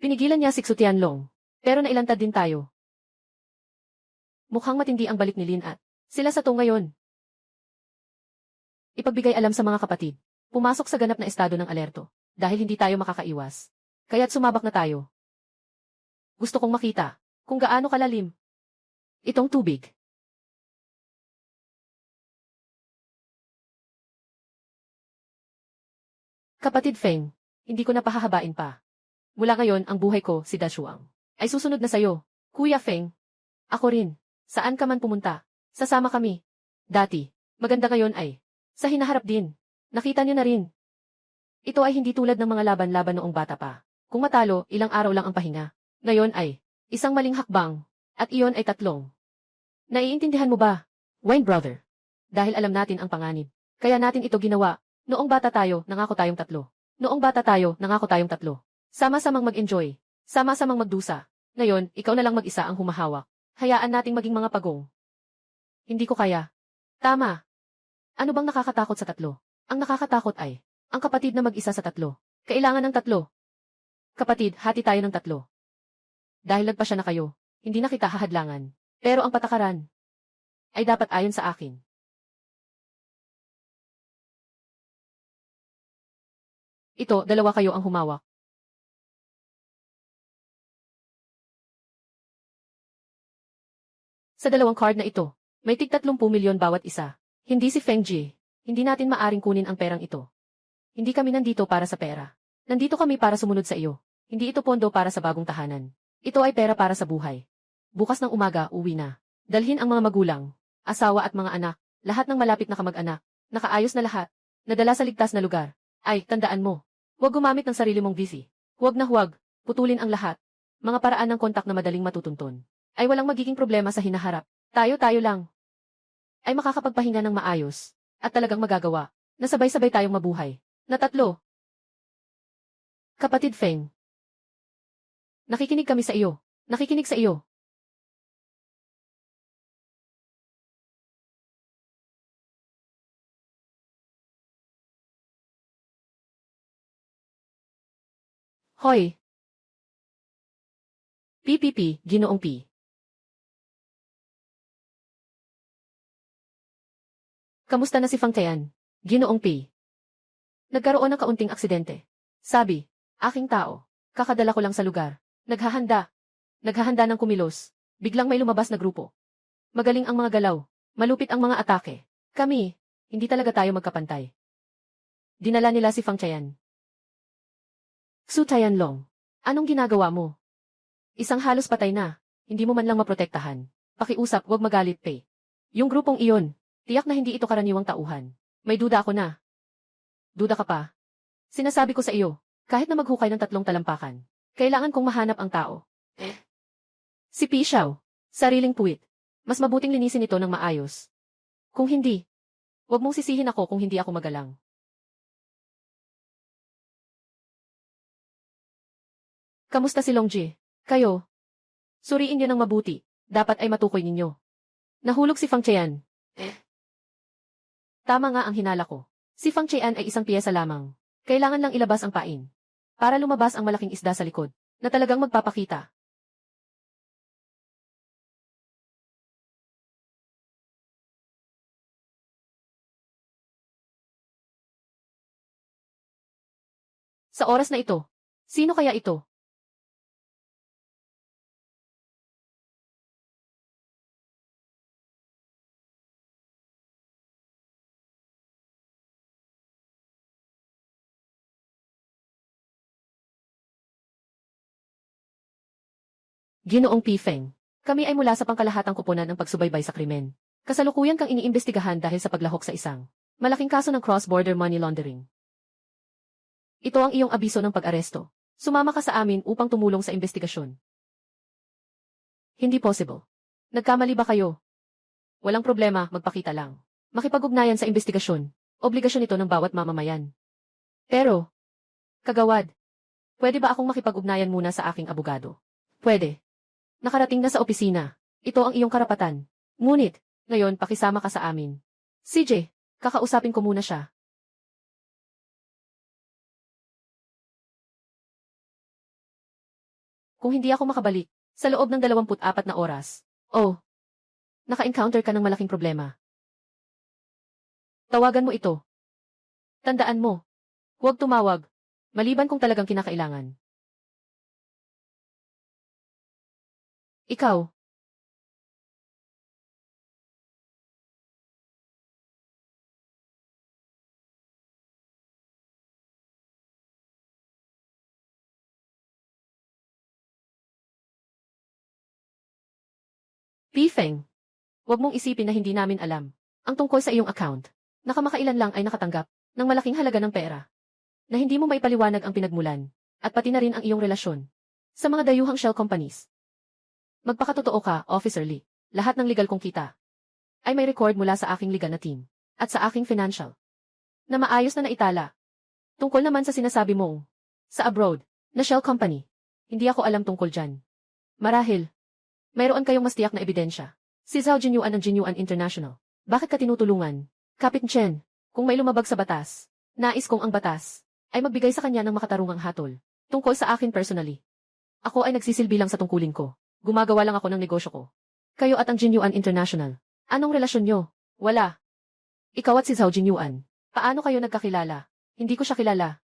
Pinigilan niya si Xu Tianlong, pero nailantad din tayo. Mukhang matindi ang balik ni Lin at sila Satu ngayon. Ipagbigay alam sa mga kapatid. Pumasok sa ganap na estado ng alerto dahil hindi tayo makakaiwas. Kaya't sumabak na tayo. Gusto kong makita kung gaano kalalim itong tubig. Kapatid Feng, hindi ko na pahahabain pa. Mula ngayon ang buhay ko, si Dashuang, ay susunod na sayo. Kuya Feng, ako rin. Saan ka man pumunta, sasama kami. Dati, maganda ngayon ay, sa hinaharap din. Nakita niyo na rin. Ito ay hindi tulad ng mga laban-laban noong bata pa. Kung matalo, ilang araw lang ang pahinga. Ngayon ay, isang maling hakbang, at iyon ay 3. Naiintindihan mo ba, Wine Brother? Dahil alam natin ang panganib. Kaya natin ito ginawa. Noong bata tayo, nangako tayong 3. Noong bata tayo, nangako tayong 3. Sama-samang mag-enjoy. Sama-samang magdusa. Ngayon, ikaw na lang mag-isa ang humahawak. Hayaan nating maging mga pagong. Hindi ko kaya. Tama. Ano bang nakakatakot sa 3? Ang nakakatakot ay, ang kapatid na mag-isa sa 3. Kailangan ng 3. Kapatid, hati tayo ng 3. Dahil nagpasya na kayo, hindi na kita hahadlangan. Pero ang patakaran ay dapat ayon sa akin. Ito, 2 kayo ang humawak. Sa 2 card na ito, may tig 30 milyon bawat isa. Hindi si Feng Ji. Hindi natin maaring kunin ang perang ito. Hindi kami nandito para sa pera. Nandito kami para sumunod sa iyo. Hindi ito pondo para sa bagong tahanan. Ito ay pera para sa buhay. Bukas ng umaga, uwi na. Dalhin ang mga magulang, asawa at mga anak, lahat ng malapit na kamag-anak. Nakaayos na lahat. Nadala sa ligtas na lugar. Ay, tandaan mo. Huwag gumamit ng sarili mong VC. Huwag na huwag. Putulin ang lahat. Mga paraan ng kontak na madaling matutunton. Ay walang magiging problema sa hinaharap. Tayo-tayo lang. Ay makakapagpahinga ng maayos. At talagang magagawa. Na sabay-sabay tayong mabuhay. Na 3. Kapatid Feng. Nakikinig kami sa iyo. Nakikinig sa iyo. Hoy. PPP, Ginoong P. Kamusta na si Fang Tian? Ginoong P. Nagkaroon ng kaunting aksidente. Sabi, aking tao, kakadala ko lang sa lugar. Naghahanda. Naghahanda ng kumilos. Biglang may lumabas na grupo. Magaling ang mga galaw. Malupit ang mga atake. Kami, hindi talaga tayo magkapantay. Dinala nila si Fang Tian. Xu Tianlong, anong ginagawa mo? Isang halos patay na. Hindi mo man lang maprotektahan. Pakiusap, wag magalit, Pei. Yung grupong iyon, tiyak na hindi ito karaniwang tauhan. May duda ako na. Duda ka pa? Sinasabi ko sa iyo, kahit na maghukay ng 3 talampakan, kailangan kong mahanap ang tao. Si Pi Xiao, sariling puwit. Mas mabuting linisin ito ng maayos. Kung hindi, wag mong sisihin ako kung hindi ako magalang. Kamusta si Longji? Kayo? Suriin niyo ng mabuti. Dapat ay matukoy ninyo. Nahulog si Fang Qian. Tama nga ang hinala ko. Si Fang Qian ay isang piyesa lamang. Kailangan lang ilabas ang pain. Para lumabas ang malaking isda sa likod, na talagang magpapakita. Sa oras na ito, sino kaya ito? Ginoong P. Feng, kami ay mula sa pangkalahatang kuponan ng pagsubaybay sa krimen. Kasalukuyan kang iniimbestigahan dahil sa paglahok sa isang malaking kaso ng cross-border money laundering. Ito ang iyong abiso ng pag-aresto. Sumama ka sa amin upang tumulong sa investigasyon. Hindi possible. Nagkamali ba kayo? Walang problema, magpakita lang. Makipag-ugnayan sa investigasyon. Obligasyon ito ng bawat mamamayan. Pero, kagawad, pwede ba akong makipag-ugnayan muna sa aking abogado? Pwede. Nakarating na sa opisina. Ito ang iyong karapatan. Ngunit, ngayon pakisama ka sa amin. CJ, kakausapin ko muna siya. Kung hindi ako makabalik, sa loob ng 24 na oras, naka-encounter ka ng malaking problema. Tawagan mo ito. Tandaan mo, huwag tumawag, maliban kung talagang kinakailangan. Ikaw. Pifeng. Huwag mong isipin na hindi namin alam. Ang tungkol sa iyong account, nakamakailan lang ay nakatanggap ng malaking halaga ng pera. Na hindi mo maipaliwanag ang pinagmulan, at pati na rin ang iyong relasyon sa mga dayuhang shell companies. Magpakatotoo ka, Officer Lee. Lahat ng legal kong kita ay may record mula sa aking legal na team at sa aking financial na maayos na naitala. Tungkol naman sa sinasabi mong sa abroad na shell company, hindi ako alam tungkol dyan. Marahil, mayroon kayong mas tiyak na ebidensya. Si Zhao Jinyuan ng Jinyuan International. Bakit ka tinutulungan? Kapit Chen, kung may lumabag sa batas, nais kong ang batas ay magbigay sa kanya ng makatarungang hatol. Tungkol sa akin personally. Ako ay nagsisilbi lang sa tungkulin ko. Gumagawa lang ako ng negosyo ko. Kayo at ang Jinyuan International. Anong relasyon nyo? Wala. Ikaw at si Zhao Jinyuan. Paano kayo nagkakilala? Hindi ko siya kilala.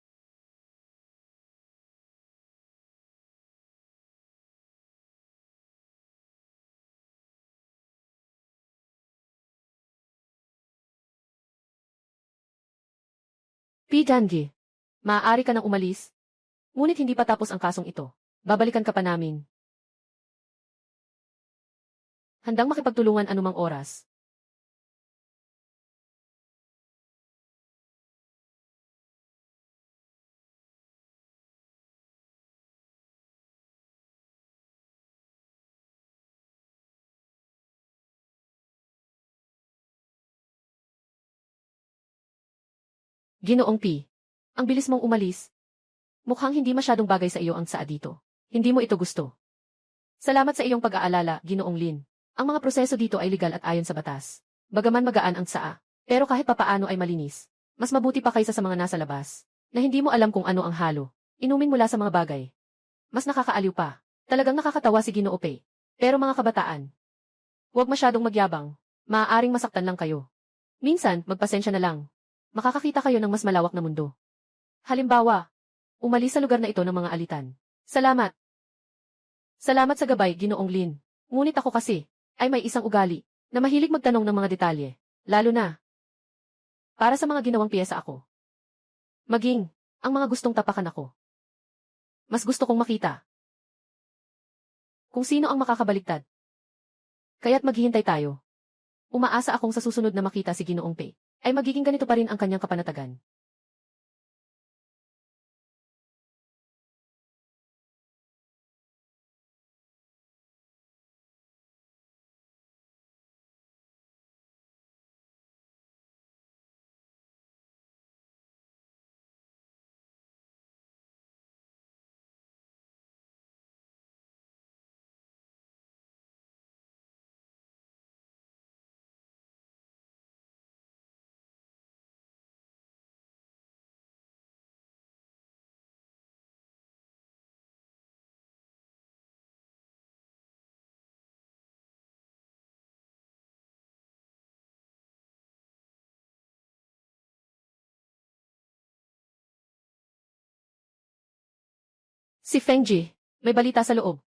P. Dangi. Maaari ka nang umalis. Ngunit hindi pa tapos ang kasong ito. Babalikan ka pa namin. Handang makipagtulungan anumang oras. Ginoong P. Ang bilis mong umalis. Mukhang hindi masyadong bagay sa iyo ang saa dito. Hindi mo ito gusto. Salamat sa iyong pag-aalala, Ginoong Lin. Ang mga proseso dito ay legal at ayon sa batas. Bagaman magaan ang saa, pero kahit papaano ay malinis. Mas mabuti pa kaysa sa mga nasa labas, na hindi mo alam kung ano ang halo. Inumin mula sa mga bagay. Mas nakakaaliw pa. Talagang nakakatawa si Ginoo Pei. Pero mga kabataan, huwag masyadong magyabang. Maaaring masaktan lang kayo. Minsan, magpasensya na lang. Makakakita kayo ng mas malawak na mundo. Halimbawa, umalis sa lugar na ito ng mga alitan. Salamat. Salamat sa gabay, Ginoong Lin. Ngunit ako kasi, ay may isang ugali, na mahilig magtanong ng mga detalye. Lalo na, para sa mga ginawang piyesa ako. Maging, ang mga gustong tapakan ako. Mas gusto kong makita kung sino ang makakabaliktad. Kaya't maghihintay tayo. Umaasa akong sa susunod na makita si Ginoong Pei, ay magiging ganito pa rin ang kanyang kapanatagan. Si Fengji, may balita sa loob.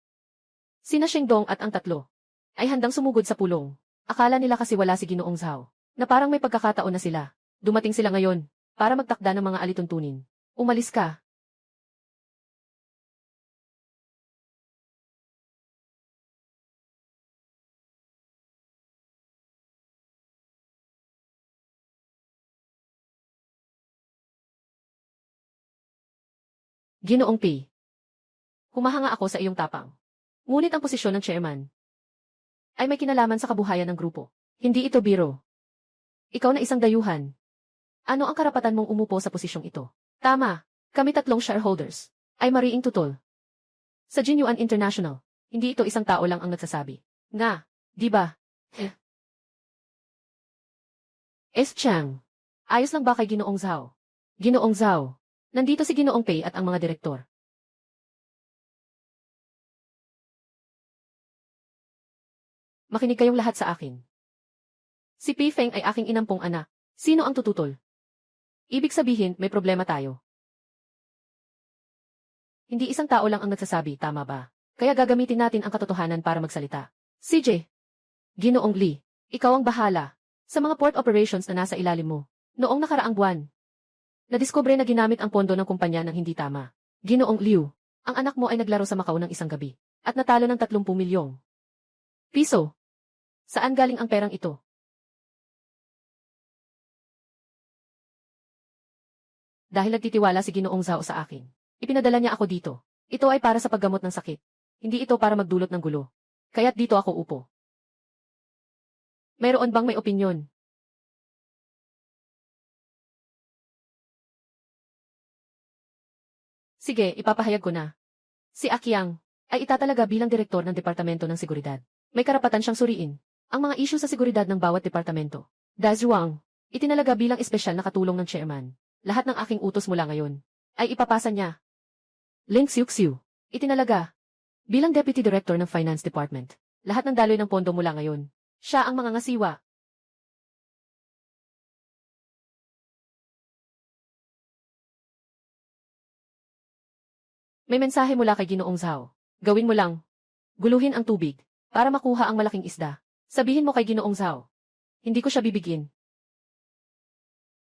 Sina Shengdong at ang tatlo ay handang sumugod sa pulong. Akala nila kasi wala si Ginoong Zhao, na parang may pagkakataon na sila. Dumating sila ngayon para magtakda ng mga alituntunin. Umalis ka. Ginoong P. Humahanga ako sa iyong tapang. Ngunit ang posisyon ng chairman ay may kinalaman sa kabuhayan ng grupo. Hindi ito biro. Ikaw na isang dayuhan. Ano ang karapatan mong umupo sa posisyong ito? Tama, kami tatlong shareholders ay mariing tutol. Sa Jinyuan International, hindi ito isang tao lang ang nagsasabi. Nga, di ba? Chang. Ayos lang ba kay Ginoong Zhao? Ginoong Zhao. Nandito si Ginoong Pei at ang mga direktor. Makinig kayong lahat sa akin. Si Pi Feng ay aking inampong anak. Sino ang tututol? Ibig sabihin, may problema tayo. Hindi isang tao lang ang nagsasabi, tama ba? Kaya gagamitin natin ang katotohanan para magsalita. CJ. Ginoong Lee, ikaw ang bahala sa mga port operations na nasa ilalim mo. Noong nakaraang buwan, nadiskubre na ginamit ang pondo ng kumpanya ng hindi tama. Ginoong Liu, ang anak mo ay naglaro sa Macau ng isang gabi at natalo ng 30 milyong piso. Saan galing ang perang ito? Dahil nagtitiwala si Ginoong Zhao sa akin, ipinadala niya ako dito. Ito ay para sa paggamot ng sakit. Hindi ito para magdulot ng gulo. Kaya't dito ako upo. Mayroon bang may opinyon? Sige, ipapahayag ko na. Si Akiang ay itatalaga bilang direktor ng Departamento ng Seguridad. May karapatan siyang suriin ang mga isyu sa seguridad ng bawat departamento. Dazuang, itinalaga bilang espesyal na katulong ng chairman. Lahat ng aking utos mula ngayon ay ipapasa niya. Ling Xiuxiu, itinalaga bilang Deputy Director ng Finance Department. Lahat ng daloy ng pondo mula ngayon, siya ang mga ngasiwa. May mensahe mula kay Ginoong Zhao. Gawin mo lang. Guluhin ang tubig para makuha ang malaking isda. Sabihin mo kay Ginoong Zhao. Hindi ko siya bibigyan.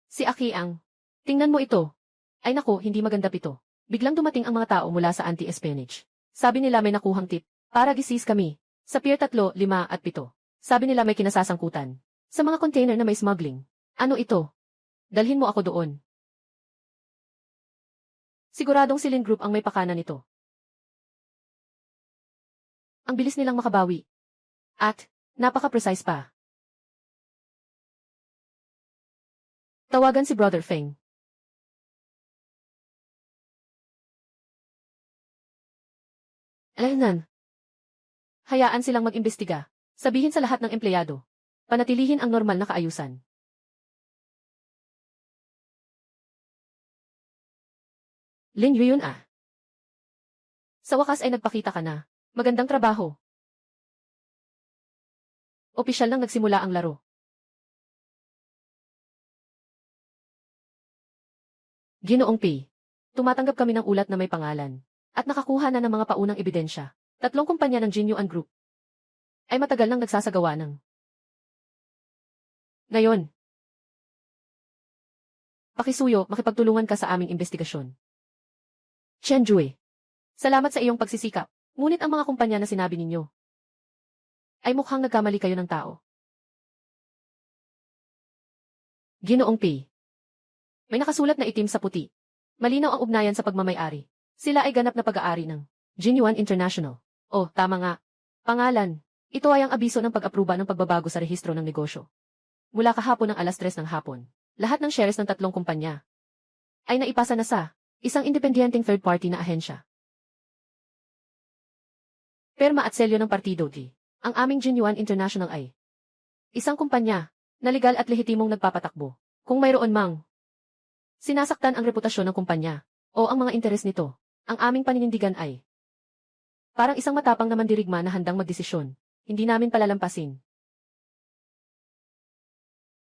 Si Akiang. Tingnan mo ito. Ay nako, hindi maganda pito. Biglang dumating ang mga tao mula sa anti-espionage. Sabi nila may nakuhang tip. Para gisis kami. Sa Pier 3, 5 at 7. Sabi nila may kinasasangkutan. Sa mga container na may smuggling. Ano ito? Dalhin mo ako doon. Siguradong si Lin Group ang may pakana nito. Ang bilis nilang makabawi. At, napaka-precise pa. Tawagan si Brother Feng. Alaynan. Hayaan silang mag-imbestiga. Sabihin sa lahat ng empleyado. Panatilihin ang normal na kaayusan. Lin Yuyun ah. Sa wakas ay nagpakita ka na. Magandang trabaho. Opisyal lang nagsimula ang laro. Ginoong P. Tumatanggap kami ng ulat na may pangalan. At nakakuha na ng mga paunang ebidensya. 3 kumpanya ng Jinyuan Group ay matagal nang nagsasagawa ng. Ngayon, pakisuyo, makipagtulungan ka sa aming investigasyon. Chen Jue. Salamat sa iyong pagsisikap. Ngunit ang mga kumpanya na sinabi ninyo ay mukhang nagkamali kayo ng tao. Ginoong P. May nakasulat na itim sa puti. Malinaw ang ugnayan sa pagmamay-ari. Sila ay ganap na pag-aari ng Jinyuan International. Oh, tama nga. Pangalan. Ito ay ang abiso ng pag-aproba ng pagbabago sa rehistro ng negosyo. Mula kahapon ng 3:00 ng hapon, lahat ng shares ng 3 kumpanya ay naipasa na sa isang independenteng third-party na ahensya. Perma at selyo ng partido T. Ang aming Jinyuan International ay isang kumpanya na legal at lehitimong nagpapatakbo. Kung mayroon mang sinasaktan ang reputasyon ng kumpanya o ang mga interes nito, ang aming paninindigan ay parang isang matapang na mandirigma na handang magdesisyon. Hindi namin palalampasin.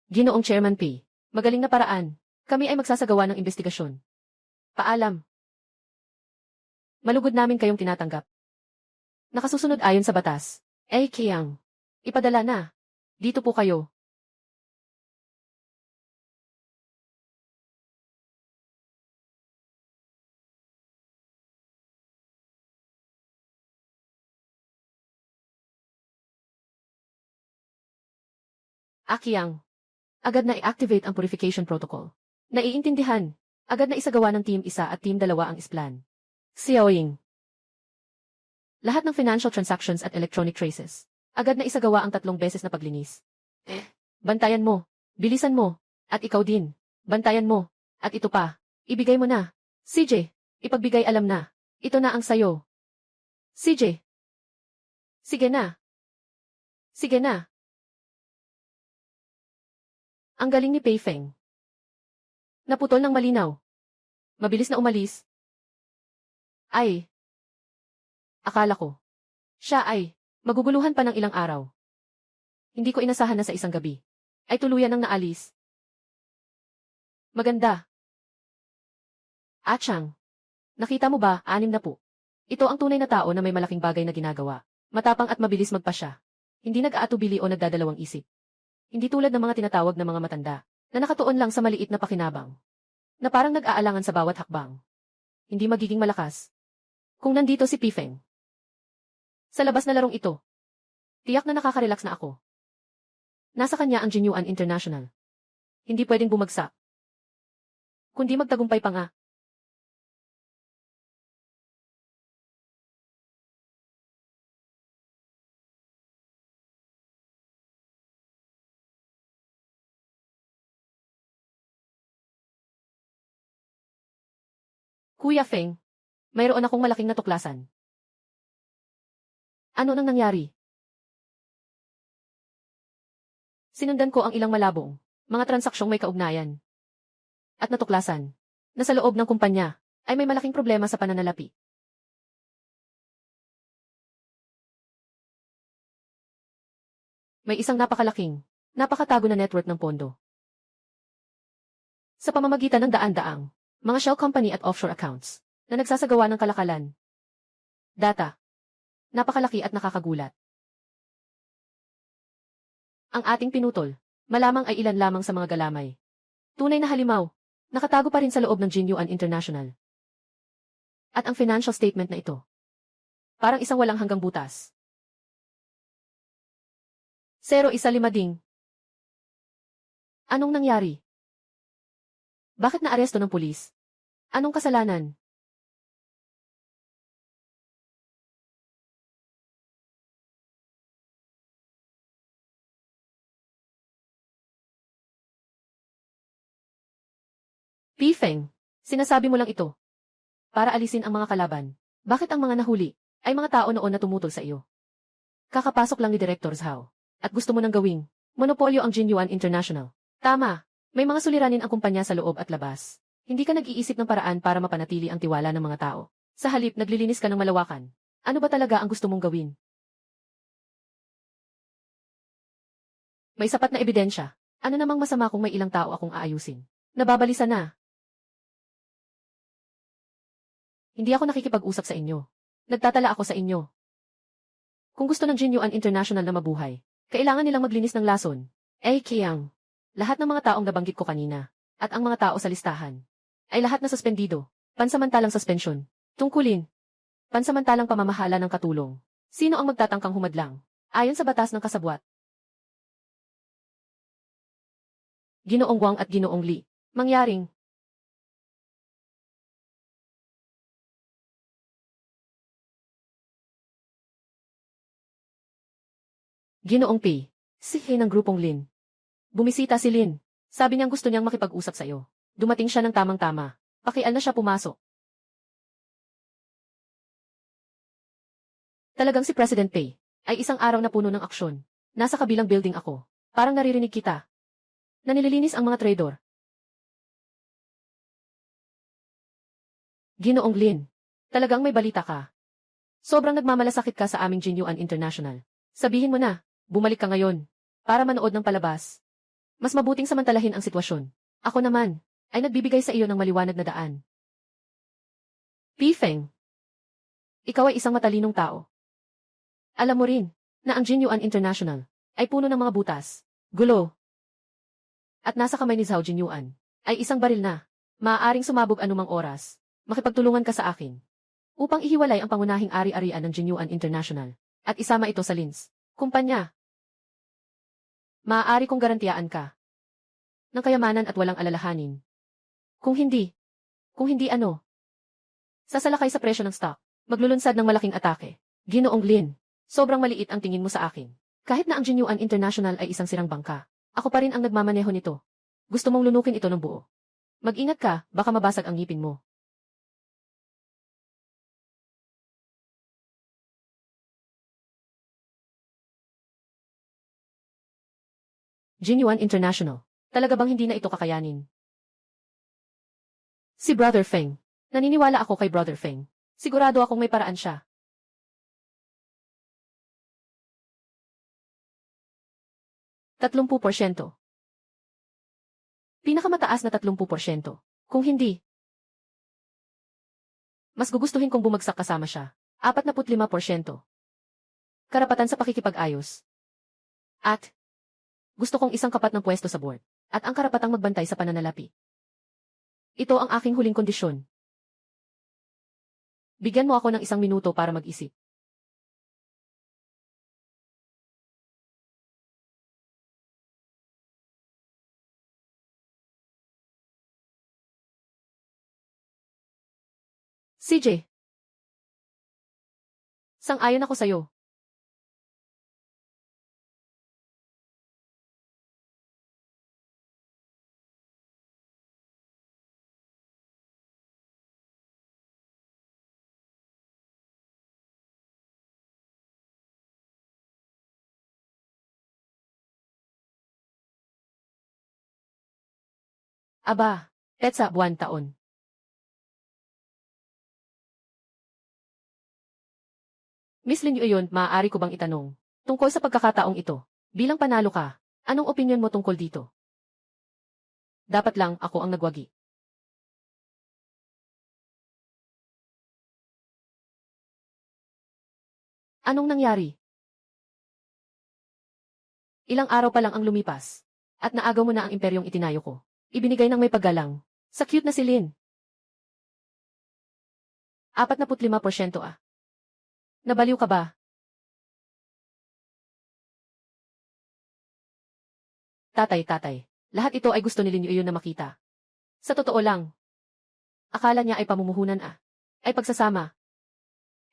Ginoong Chairman P. Magaling na paraan. Kami ay magsasagawa ng investigasyon. Paalam. Malugod namin kayong tinatanggap. Nakasusunod ayon sa batas. Kiang. Ipadala na. Dito po kayo. Akiang. Agad na i-activate ang purification protocol. Naiintindihan. Agad na isagawa ng Team 1 at Team 2 ang isplan. Xiaoying. Lahat ng financial transactions at electronic traces. Agad na isagawa ang 3 beses na paglinis. Bantayan mo. Bilisan mo. At ikaw din. Bantayan mo. At ito pa. Ibigay mo na. CJ. Ipagbigay alam na. Ito na ang sayo. CJ. Sige na. Sige na. Ang galing ni Pei Feng. Naputol ng malinaw. Mabilis na umalis. Ay. Akala ko. Siya ay, maguguluhan pa ng ilang araw. Hindi ko inasahan na sa isang gabi. Ay tuluyan ng naalis. Maganda. Achang. Nakita mo ba, 6 na po. Ito ang tunay na tao na may malaking bagay na ginagawa. Matapang at mabilis magpasya. Hindi nag-aatubili o nagdadalawang isip. Hindi tulad ng mga tinatawag na mga matanda, na nakatuon lang sa maliit na pakinabang. Na parang nag-aalangan sa bawat hakbang. Hindi magiging malakas. Kung nandito si Pei Feng. Sa labas na larong ito. Tiyak na nakaka-relax na ako. Nasa kanya ang Jinyuan International. Hindi pwedeng bumagsak. Kundi magtagumpay pa nga. Kuya Feng, mayroon akong malaking natuklasan. Ano nang nangyari? Sinundan ko ang ilang malabong, mga transaksyong may kaugnayan. At natuklasan, na sa loob ng kumpanya, ay may malaking problema sa pananalapi. May isang napakatago na network ng pondo. Sa pamamagitan ng daan-daang, mga shell company at offshore accounts, na nagsasagawa ng kalakalan. Data. Napakalaki at nakakagulat. Ang ating pinutol, malamang ay ilan lamang sa mga galamay. Tunay na halimaw, nakatago pa rin sa loob ng Jinyuan International. At ang financial statement na ito, parang isang walang hanggang butas. 015. Anong nangyari? Bakit naaresto ng pulis? Anong kasalanan? Pei Feng, sinasabi mo lang ito. Para alisin ang mga kalaban. Bakit ang mga nahuli ay mga tao noon na tumutol sa iyo? Kakapasok lang ni Director Zhao. At gusto mo nang gawing monopolyo ang Jinyuan International. Tama, may mga suliranin ang kumpanya sa loob at labas. Hindi ka nag-iisip ng paraan para mapanatili ang tiwala ng mga tao. Sa halip, naglilinis ka ng malawakan. Ano ba talaga ang gusto mong gawin? May sapat na ebidensya. Ano namang masama kung may ilang tao akong aayusin? Nababalisa na. Hindi ako nakikipag-usap sa inyo. Nagtatala ako sa inyo. Kung gusto ng Jinyuan International na mabuhay, kailangan nilang maglinis ng lason. Kiyang, lahat ng mga taong nabanggit ko kanina, at ang mga tao sa listahan, ay lahat na suspendido, pansamantalang suspensyon. Tungkulin, pansamantalang pamamahala ng katulong. Sino ang magtatangkang humadlang? Ayon sa batas ng kasabwat. Ginoong Wang at Ginoong Li. Mangyaring. Ginoong Pei. Si ng grupong Lin. Bumisita si Lin. Sabi niyang gusto niyang makipag-usap sa iyo. Dumating siya ng tamang-tama. Pakial na siya pumasok. Talagang si President Pei ay isang araw na puno ng aksyon. Nasa kabilang building ako. Parang naririnig kita. Na nililinis ang mga trader. Ginoong Lin. Talagang may balita ka. Sobrang nagmamalasakit ka sa aming Jinyuan International. Sabihin mo na, bumalik ka ngayon. Para manood ng palabas. Mas mabuting samantalahin ang sitwasyon. Ako naman, ay nagbibigay sa iyo ng maliwanag na daan. Pei Feng. Ikaw ay isang matalinong tao. Alam mo rin, na ang Jinyuan International, ay puno ng mga butas, gulo. At nasa kamay ni Zhao Jinyuan, ay isang baril na, maaaring sumabog anumang oras, makipagtulungan ka sa akin. Upang ihiwalay ang pangunahing ari-arian ng Jinyuan International, at isama ito sa Lins, kumpanya. Maaari kong garantiyaan ka ng kayamanan at walang alalahanin. Kung hindi, Kung hindi ano, sasalakay sa presyo ng stock. Maglulunsad ng malaking atake. Ginoong Lin, sobrang maliit ang tingin mo sa akin. Kahit na ang Genuine International ay isang sirang bangka, ako pa rin ang nagmamaneho nito. Gusto mong lunukin ito ng buo. Mag-ingat ka, baka mabasag ang ngipin mo. Genuine International. Talaga bang hindi na ito kakayanin? Si Brother Feng. Naniniwala ako kay Brother Feng. Sigurado akong may paraan siya. 30%. Pinakamataas na 30%. Kung hindi, mas gugustuhin kong bumagsak kasama siya. 45%. Karapatan sa pakikipag-ayos. At, gusto kong isang kapat ng pwesto sa board. At ang karapatang magbantay sa pananalapi. Ito ang aking huling kondisyon. Bigyan mo ako ng 1 minuto para mag-isip. CJ. Sang-ayon ako sa'yo. Aba, petsa buwan taon. Miss Lin Yuyon, maaari ko bang itanong? Tungkol sa pagkakataong ito, bilang panalo ka, anong opinyon mo tungkol dito? Dapat lang ako ang nagwagi. Anong nangyari? Ilang araw pa lang ang lumipas. At naagaw mo na ang imperyong itinayo ko. Ibinigay ng may paggalang. Sa cute na si Lin. 45% ah. Nabaliw ka ba? Tatay. Lahat ito ay gusto ni Lin Yuyon na makita. Sa totoo lang. Akala niya ay pamumuhunan ah. Ay pagsasama.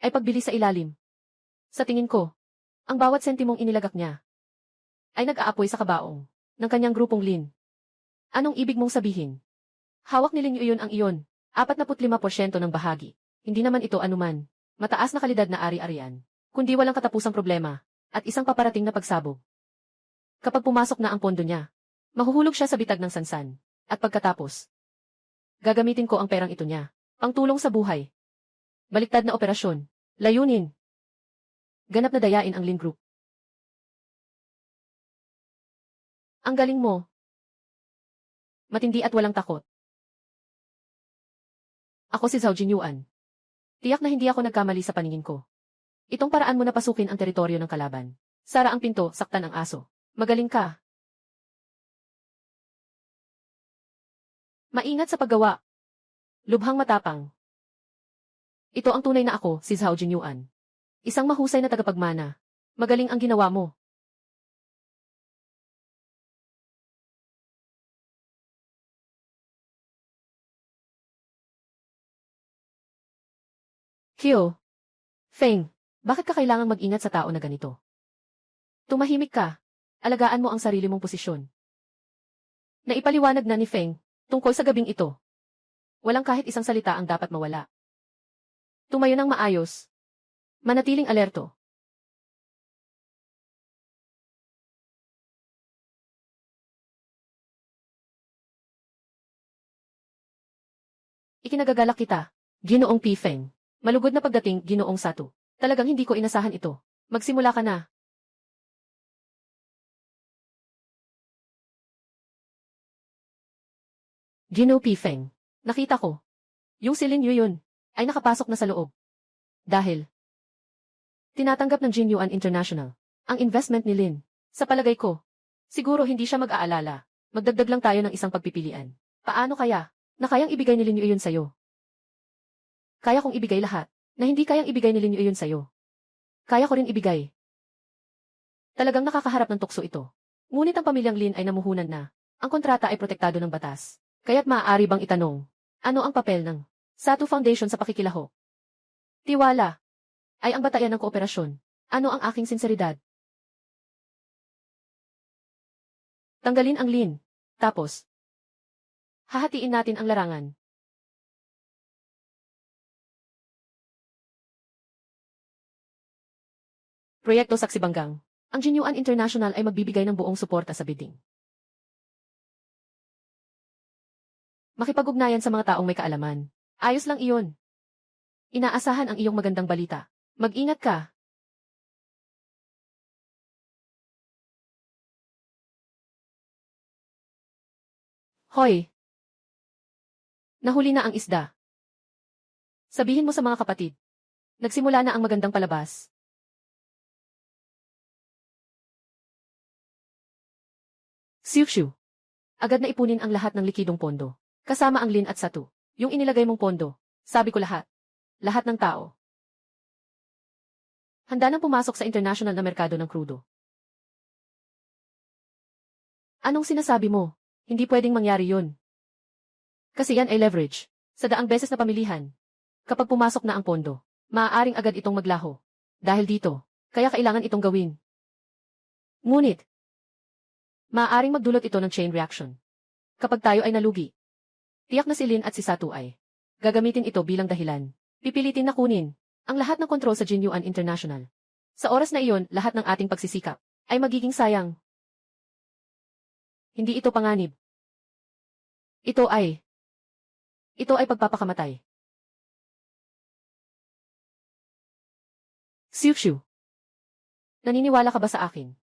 Ay pagbili sa ilalim. Sa tingin ko, ang bawat sentimong inilagak niya ay nag-aapoy sa kabaong ng kanyang grupong Lin. Anong ibig mong sabihin? Hawak ni Lin Yuyon ang iyon, 45% ng bahagi. Hindi naman ito anuman, mataas na kalidad na ari-arian, kundi walang katapusang problema, at isang paparating na pagsabog. Kapag pumasok na ang pondo niya, mahuhulog siya sa bitag ng sansan, at pagkatapos, gagamitin ko ang perang ito niya, pangtulong sa buhay. Baliktad na operasyon, layunin. Ganap na dayain ang Lin Group. Ang galing mo. Matindi at walang takot. Ako si Zhao Jinyuan. Tiyak na hindi ako nagkamali sa paningin ko. Itong paraan mo na pasukin ang teritoryo ng kalaban. Sara ang pinto, saktan ang aso. Magaling ka. Maingat sa paggawa. Lubhang matapang. Ito ang tunay na ako, si Zhao Jinyuan. Isang mahusay na tagapagmana. Magaling ang ginawa mo. Kyo. Feng, bakit ka kailangang mag-ingat sa tao na ganito? Tumahimik ka. Alagaan mo ang sarili mong posisyon. Naipaliwanag na ni Feng tungkol sa gabing ito. Walang kahit isang salita ang dapat mawala. Tumayo ng maayos. Manatiling alerto. Ikinagagalak kita, Ginoong P. Feng. Malugod na pagdating, Ginoong Satu. Talagang hindi ko inasahan ito. Magsimula ka na. Ginoo P. Feng. Nakita ko. Yung si Lin Yuyon ay nakapasok na sa loob. Dahil tinatanggap ng Jinyuan International ang investment ni Lin. Sa palagay ko, siguro hindi siya mag-aalala. Magdagdag lang tayo ng isang pagpipilian. Paano kaya na kayang ibigay ni Lin Yuyon sa'yo? Kaya kong ibigay lahat na hindi kayang ibigay ni Lin Yuyon sa'yo. Kaya ko rin ibigay. Talagang nakakaharap ng tukso ito. Ngunit ang pamilyang Lin ay namuhunan na. Ang kontrata ay protektado ng batas. Kaya't maaari bang itanong, Ano ang papel ng Satu Foundation sa pakikilaho? Tiwala ay ang batayan ng kooperasyon. Ano ang aking sinseridad? Tanggalin ang lin. Tapos, hahatiin natin ang larangan. Proyekto Saksibanggang. Ang Genuine International ay magbibigay ng buong suporta sa bidding. Makipag-ugnayan sa mga taong may kaalaman. Ayos lang iyon. Inaasahan ang iyong magandang balita. Mag-ingat ka. Hoy! Nahuli na ang isda. Sabihin mo sa mga kapatid. Nagsimula na ang magandang palabas. Siu-siu. Agad na ipunin ang lahat ng likidong pondo. Kasama ang lin at satu. Yung inilagay mong pondo. Sabi ko lahat. Lahat ng tao. Handa nang pumasok sa international na merkado ng krudo. Anong sinasabi mo? Hindi pwedeng mangyari yun. Kasi yan ay leverage. Sa daang beses na pamilihan. Kapag pumasok na ang pondo, maaaring agad itong maglaho. Dahil dito, kaya kailangan itong gawin. Ngunit, maaaring magdulot ito ng chain reaction. Kapag tayo ay nalugi, tiyak na si Lin at si Satu ay gagamitin ito bilang dahilan. Pipilitin na kunin ang lahat ng kontrol sa Genuine International. Sa oras na iyon, lahat ng ating pagsisikap ay magiging sayang. Hindi ito panganib. Ito ay pagpapakamatay. Siu-siu. Naniniwala ka ba sa akin?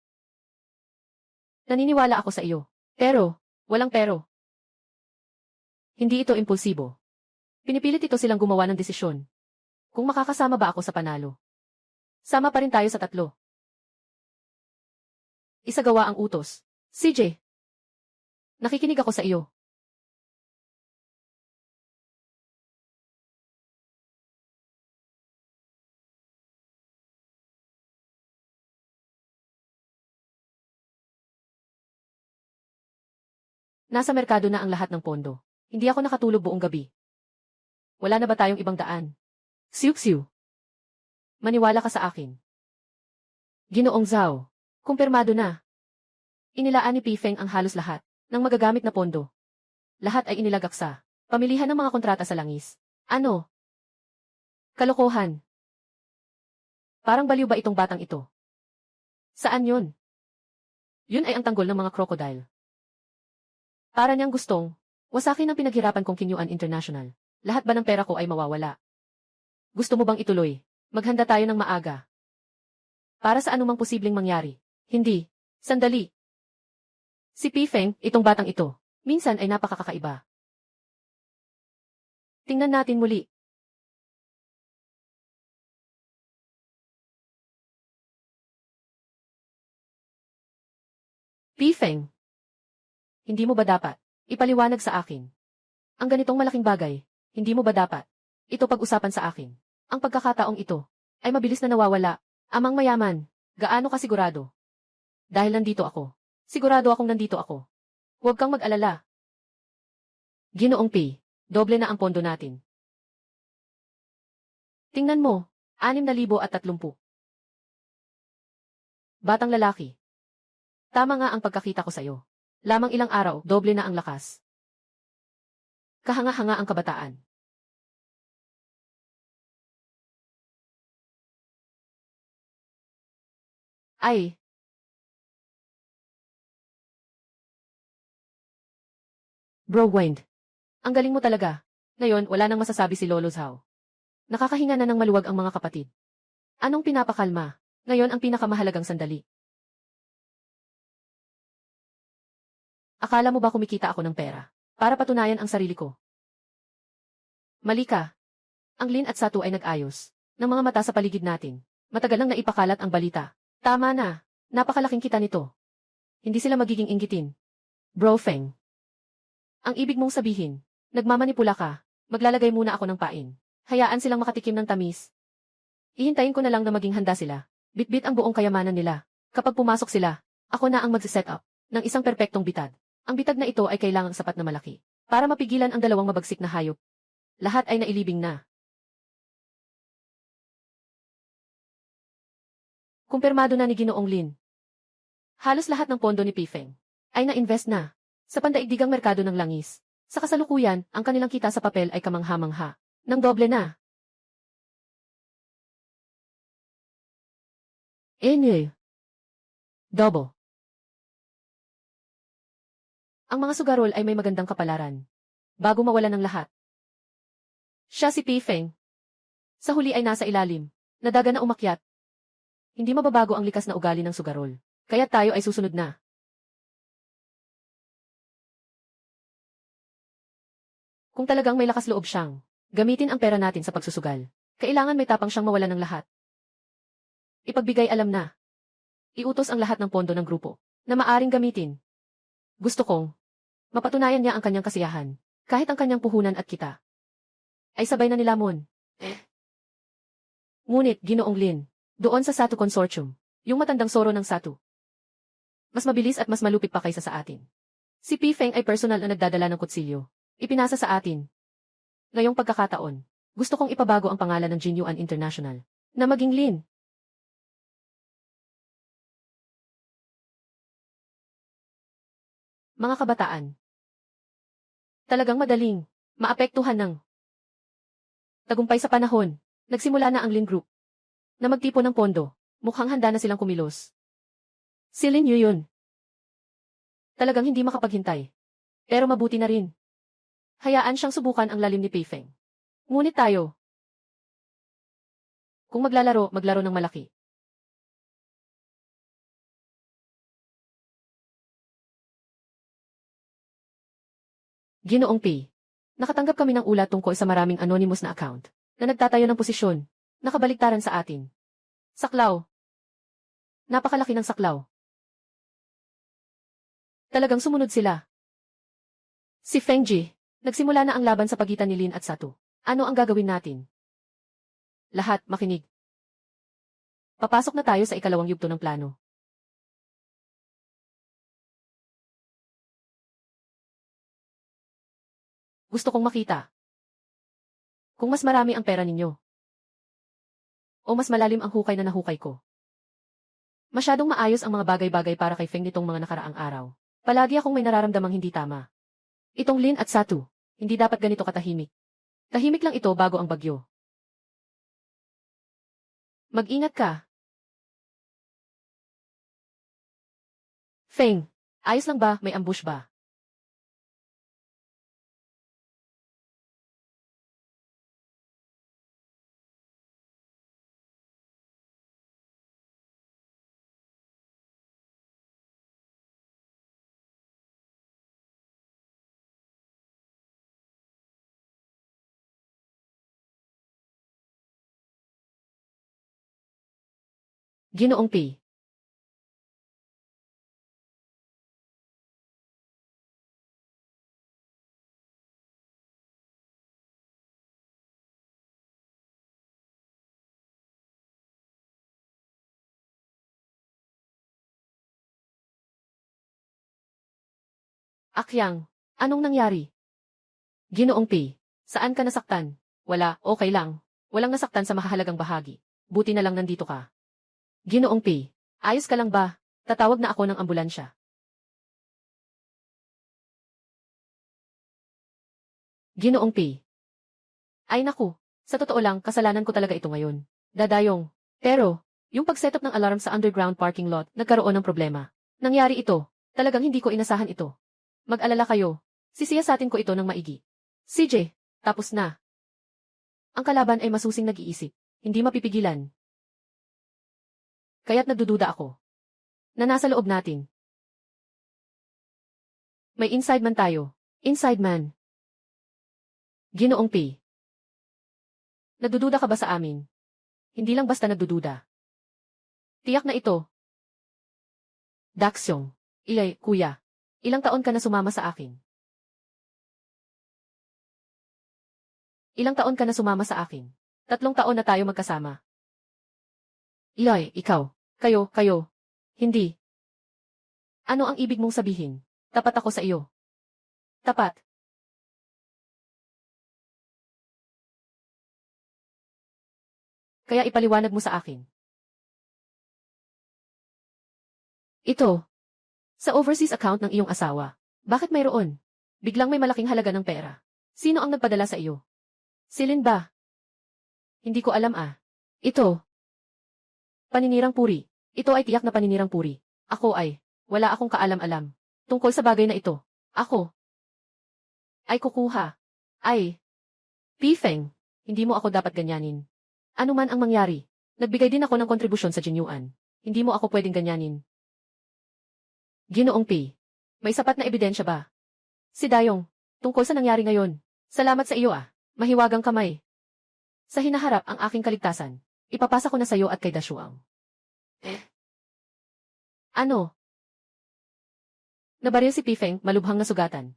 Naniniwala ako sa iyo. Pero, walang pero. Hindi ito impulsibo. Pinipilit ito silang gumawa ng desisyon. Kung makakasama ba ako sa panalo? Sama pa rin tayo sa tatlo. Isagawa ang utos. CJ. Nakikinig ako sa iyo. Nasa merkado na ang lahat ng pondo. Hindi ako nakatulog buong gabi. Wala na ba tayong ibang daan? Siu-siu. Maniwala ka sa akin. Ginoong Zhao. Kumpirmado na. Inilaan ni Pifeng ang halos lahat ng magagamit na pondo. Lahat ay inilagak sa pamilihan ng mga kontrata sa langis. Ano? Kalokohan. Parang baliw ba itong batang ito? Saan yun? Yun ay ang tanggol ng mga crocodile. Para niyang gustong wasakin ang pinaghirapan kong Genuine International. Lahat ba ng pera ko ay mawawala? Gusto mo bang ituloy? Maghanda tayo ng maaga. Para sa anumang posibleng mangyari. Hindi. Sandali. Si Pifeng, itong batang ito, minsan ay napakakaiba. Tingnan natin muli. Pifeng. Hindi mo ba dapat ipaliwanag sa akin? Ang ganitong malaking bagay, hindi mo ba dapat ito pag-usapan sa akin? Ang pagkakataong ito ay mabilis na nawawala. Amang mayaman, gaano ka sigurado? Dahil nandito ako. Sigurado akong nandito ako. Huwag kang mag-alala. Ginoong P, doble na ang pondo natin. Tingnan mo, 6,030. Batang lalaki. Tama nga ang pagkakita ko sa'yo. Lamang ilang araw, doble na ang lakas. Kahanga-hanga ang kabataan. Ay. Bro Wind. Ang galing mo talaga. Ngayon, wala nang masasabi si Lolo Zhao. Nakakahinga na ng maluwag ang mga kapatid. Anong pinapakalma? Ngayon ang pinakamahalagang sandali. Akala mo ba kumikita ako ng pera para patunayan ang sarili ko? Mali ka. Ang Lin at Satu ay nag-ayos ng mga mata sa paligid natin. Matagal nang naipakalat ang balita. Tama na. Napakalaking kita nito. Hindi sila magiging inggitin. Bro Feng. Ang ibig mong sabihin, nagmamanipula ka. Maglalagay muna ako ng pain. Hayaan silang makatikim ng tamis. Ihintayin ko na lang na maging handa sila. Bitbit ang buong kayamanan nila. Kapag pumasok sila, ako na ang mag-set up ng isang perpektong bitad. Ang bitag na ito ay kailangang sapat na malaki para mapigilan ang dalawang mabagsik na hayop. Lahat ay nailibing na. Kumpirmado na ni Ginoong Lin. Halos lahat ng pondo ni Pifeng ay na-invest na sa pandaigdigang merkado ng langis. Sa kasalukuyan, ang kanilang kita sa papel ay kamangha-mangha. Nang doble na. Double. Ang mga sugarol ay may magandang kapalaran. Bago mawala ng lahat. Siya si Pifeng. Sa huli ay nasa ilalim. Nadaga na umakyat. Hindi mababago ang likas na ugali ng sugarol. Kaya tayo ay susunod na. Kung talagang may lakas loob siyang gamitin ang pera natin sa pagsusugal, kailangan may tapang siyang mawala ng lahat. Ipagbigay alam na. Iutos ang lahat ng pondo ng grupo na maaring gamitin. Gusto kong mapatunayan niya ang kanyang kasiyahan, kahit ang kanyang puhunan at kita ay sabay na nilamon. Ngunit, Ginoong Lin, doon sa Satu Consortium, yung matandang soro ng Satu, mas mabilis at mas malupit pa kaysa sa atin. Si Pifeng ay personal na nagdadala ng kutsilyo. Ipinasa sa atin. Ngayong pagkakataon, gusto kong ipabago ang pangalan ng Jinyuan International na maging Lin. Mga kabataan, talagang madaling maapektuhan ng tagumpay sa panahon. Nagsimula na ang Lin Group na magtipon ng pondo. Mukhang handa na silang kumilos. Si Lin Yuyun talagang hindi makapaghintay. Pero mabuti na rin. Hayaan siyang subukan ang lalim ni Pifeng. Ngunit tayo, kung maglalaro, maglaro ng malaki. Ginoong P. Nakatanggap kami ng ulat tungkol sa maraming anonymous na account na nagtatayo ng posisyon, nakabaliktaran sa atin. Saklaw. Napakalaki ng saklaw. Talagang sumunod sila. Si Feng Ji, nagsimula na ang laban sa pagitan ni Lin at Satu. Ano ang gagawin natin? Lahat, makinig. Papasok na tayo sa ikalawang yugto ng plano. Gusto kong makita kung mas marami ang pera ninyo o mas malalim ang hukay na nahukay ko. Masyadong maayos ang mga bagay-bagay para kay Feng nitong mga nakaraang araw. Palagi akong may nararamdamang hindi tama. Itong Lin at Satu, hindi dapat ganito katahimik. Tahimik lang ito bago ang bagyo. Mag-ingat ka. Feng, ayos lang ba? May ambush ba? Ginoong P. Akyang, anong nangyari? Ginoong P. Saan ka nasaktan? Wala, okay lang. Walang nasaktan sa mahahalagang bahagi. Buti na lang nandito ka. Ginoong P. Ayos ka lang ba? Tatawag na ako ng ambulansya. Ginoong P. Ay naku, sa totoo lang, kasalanan ko talaga ito ngayon. Dadayong. Pero, yung pag-setup ng alarm sa underground parking lot, nagkaroon ng problema. Nangyari ito. Talagang hindi ko inasahan ito. Mag-alala kayo. Sisiyasatin ko ito ng maigi. CJ, tapos na. Ang kalaban ay masusing nag-iisip. Hindi mapipigilan. Kaya't nagdududa ako na nasa loob natin. May inside man tayo. Inside man. Ginoong P. Nagdududa ka ba sa amin? Hindi lang basta nagdududa. Tiyak na ito. Daxyong. Ilay, kuya. Ilang taon ka na sumama sa akin? Ilang taon ka na sumama sa akin? 3 taon na tayo magkasama. Ilay, ikaw. Kayo. Hindi. Ano ang ibig mong sabihin? Tapat ako sa iyo. Tapat. Kaya ipaliwanag mo sa akin. Ito. Sa overseas account ng iyong asawa. Bakit mayroon? Biglang may malaking halaga ng pera. Sino ang nagpadala sa iyo? Si Lynn ba? Hindi ko alam ah. Ito. Paninirang puri. Ito ay tiyak na paninirang puri. Ako ay, wala akong kaalam-alam. Tungkol sa bagay na ito. Ako. Ay kukuha. Ay. Pifeng. Hindi mo ako dapat ganyanin. Ano man ang mangyari. Nagbigay din ako ng kontribusyon sa Jinyuan. Hindi mo ako pwedeng ganyanin. Ginoong P. May sapat na ebidensya ba? Si Dayong. Tungkol sa nangyari ngayon. Salamat sa iyo ah. Mahiwagang kamay. Sa hinaharap ang aking kaligtasan. Ipapasa ko na sa iyo at kay Dashuang. Ano? Nabaril si Pifeng, malubhang nasugatan.